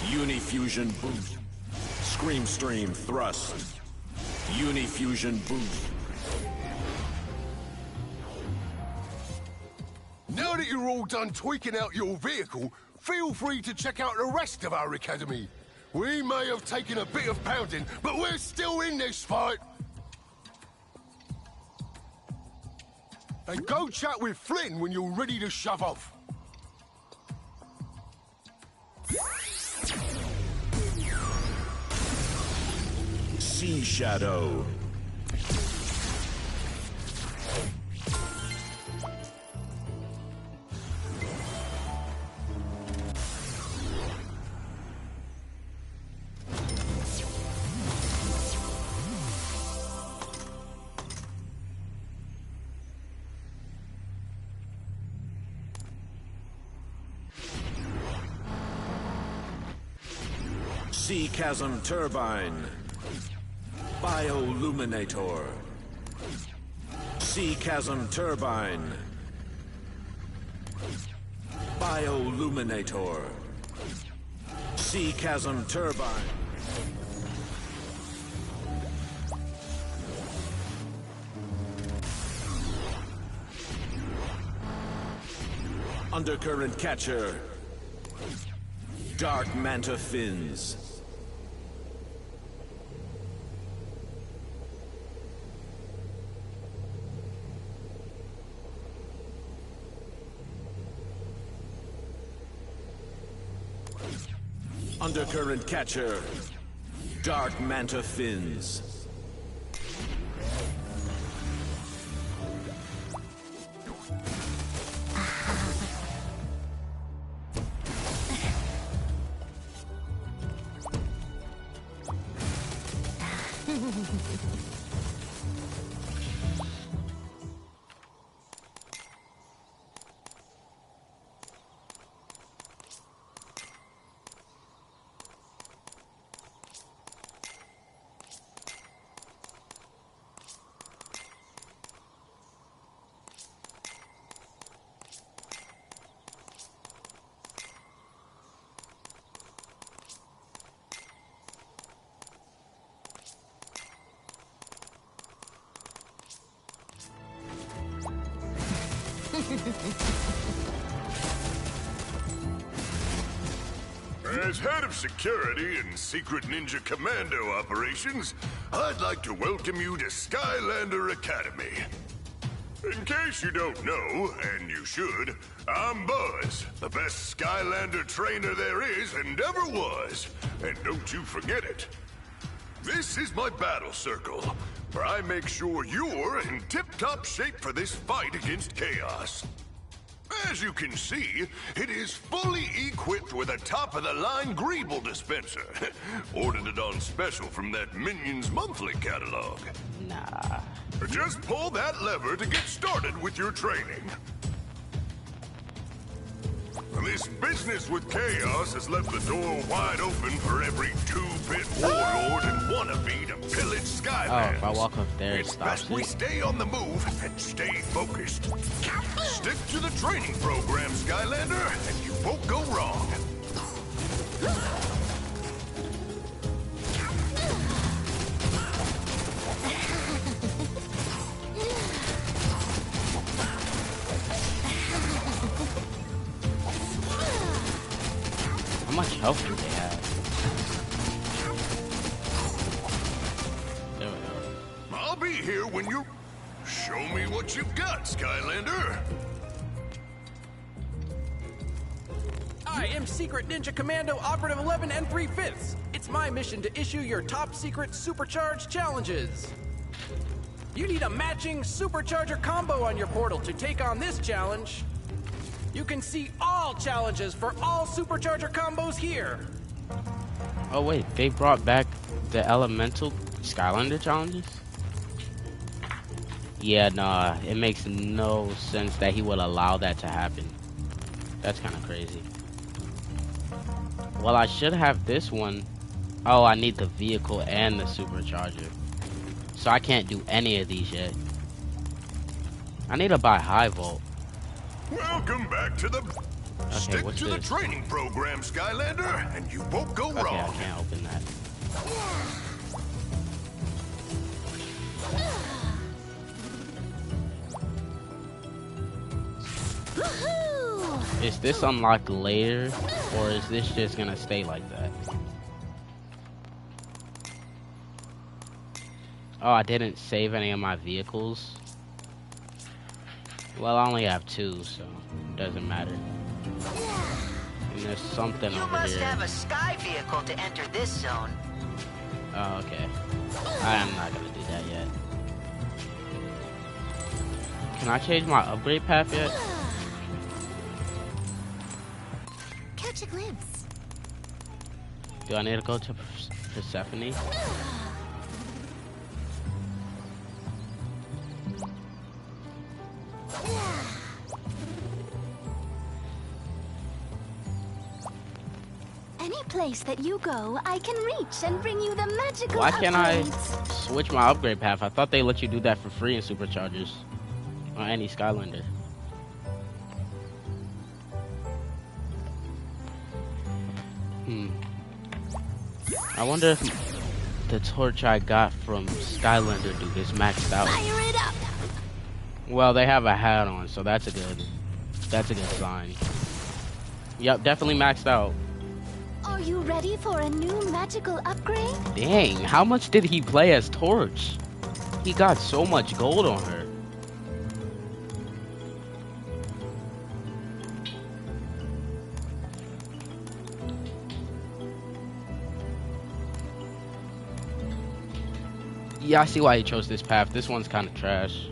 Unifusion boost. Scream stream thrust. Unifusion boost. Now that you're all done tweaking out your vehicle, feel free to check out the rest of our academy. We may have taken a bit of pounding, but we're still in this fight. And go chat with Flynn when you're ready to shove off. Sea Shadow. Sea Chasm Turbine. Bioluminator. Sea Chasm Turbine. Bioluminator. Sea Chasm Turbine. Undercurrent Catcher. Dark Manta Fins. Undercurrent Catcher. Dark Manta Fins. As head of security and secret ninja commando operations, I'd like to welcome you to Skylander Academy. In case you don't know, and you should, I'm Buzz, the best Skylander trainer there is and ever was. And don't you forget it. This is my battle circle, where I make sure you're in tip-top shape for this fight against Chaos. As you can see, it is fully equipped with a top-of-the-line Greeble dispenser. Ordered it on special from that Minions Monthly catalog. Nah. Just pull that lever to get started with your training. This business with Chaos has left the door wide open for every two-bit warlord and wannabe to pillage Skylands. Oh, if I walk up there, it's best we stay on the move and stay focused. Stick to the training program, Skylander, and you won't go wrong. How much health do they have? There we go. I'll be here when you show me what you've got, Skylander. I am Secret Ninja Commando Operative 11 and 3/5. It's my mission to issue your top secret supercharged challenges. You need a matching supercharger combo on your portal to take on this challenge. You can see all challenges for all supercharger combos here. Oh wait, they brought back the elemental Skylander challenges? Yeah, nah, it makes no sense that he would allow that to happen. That's kind of crazy. Well, I should have this one. Oh, I need the vehicle and the supercharger. So I can't do any of these yet. I need to buy high volt. Welcome back to the... Okay, Stick what's to this? the training program, Skylander, and you won't go wrong. Okay, I can't open that. Is this unlocked later, or is this just gonna stay like that? Oh, I didn't save any of my vehicles. Well, I only have 2, so it doesn't matter. And there's something over here. You must have a sky vehicle to enter this zone. Oh, okay. I am not gonna do that yet. Can I change my upgrade path yet? Catch a glimpse. Do I need to go to Persephone? Any place that you go, I can reach and bring you the magical Why can't I upgrades. switch my upgrade path? I thought they let you do that for free in Superchargers. On any Skylander. I wonder if the torch I got from Skylander dude is maxed out. Fire it up. Well, they have a hat on, so that's a good sign. Yep, definitely maxed out. Are you ready for a new magical upgrade? Dang, how much did he play as Torch? He got so much gold on her. Yeah, I see why he chose this path. This one's kind of trash.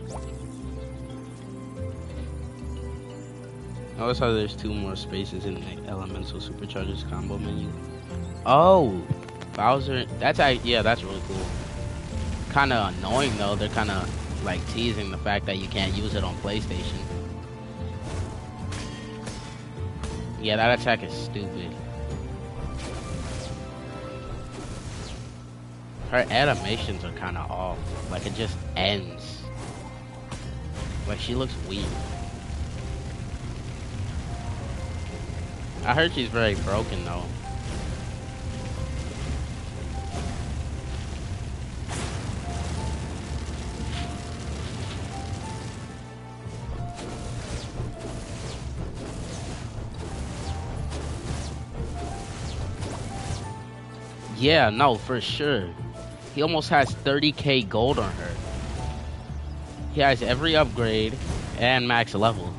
Notice how there's 2 more spaces in the elemental superchargers combo menu. Oh, Bowser. That's yeah, that's really cool. Kind of annoying though. They're kind of like teasing the fact that you can't use it on PlayStation. Yeah, that attack is stupid. Her animations are kind of off. Like, it just ends. Like, she looks weird. I heard she's very broken, though. Yeah, no, for sure. He almost has 30k gold on her. He has every upgrade and max level.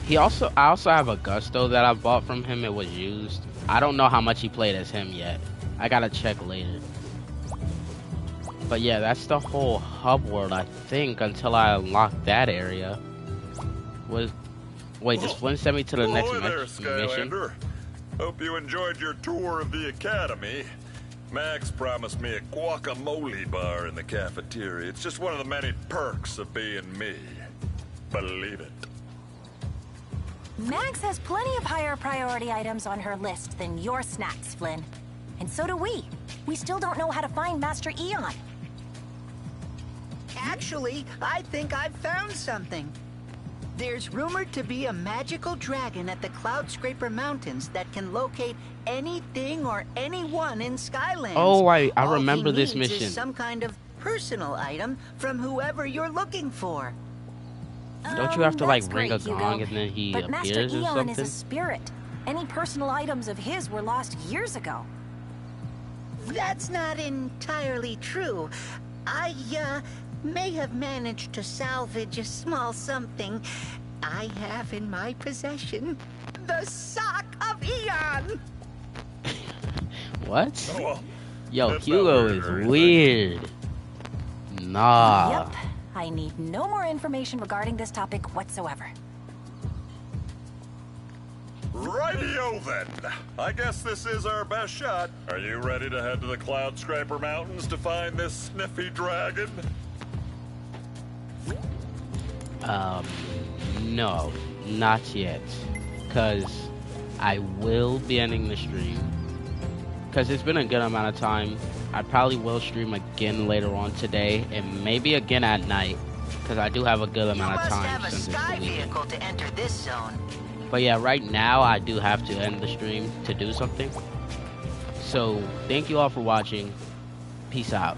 I also have a Gusto that I bought from him. It was used. I don't know how much he played as him yet. I gotta check later. But yeah, that's the whole hub world, I think, until I unlock that area. Wait, does Flynn send me to the next mission? Hope you enjoyed your tour of the academy. Max promised me a guacamole bar in the cafeteria. It's just one of the many perks of being me. Believe it. Max has plenty of higher priority items on her list than your snacks, Flynn. And so do we. We still don't know how to find Master Eon. Actually, I think I've found something. There's rumored to be a magical dragon at the Cloudscraper Mountains that can locate anything or anyone in Skylands. Oh, I remember this mission. All he needs is some kind of personal item from whoever you're looking for. Don't you have to like ring a gong and then he but Master appears or Eon something? is a spirit. Any personal items of his were lost years ago. That's not entirely true. I may have managed to salvage a small something. I have in my possession the sock of Eon. What? Oh, well, yo, Hugo is weird. Nah. Yep. I need no more information regarding this topic whatsoever. Rightio then. I guess this is our best shot. Are you ready to head to the Cloudscraper Mountains to find this sniffy dragon? No, not yet. Cause I will be ending the stream. Cause it's been a good amount of time. I probably will stream again later on today, and maybe again at night, because I do have a good amount of time since it's the weekend. To enter this zone. But yeah, right now I do have to end the stream to do something. So thank you all for watching. Peace out.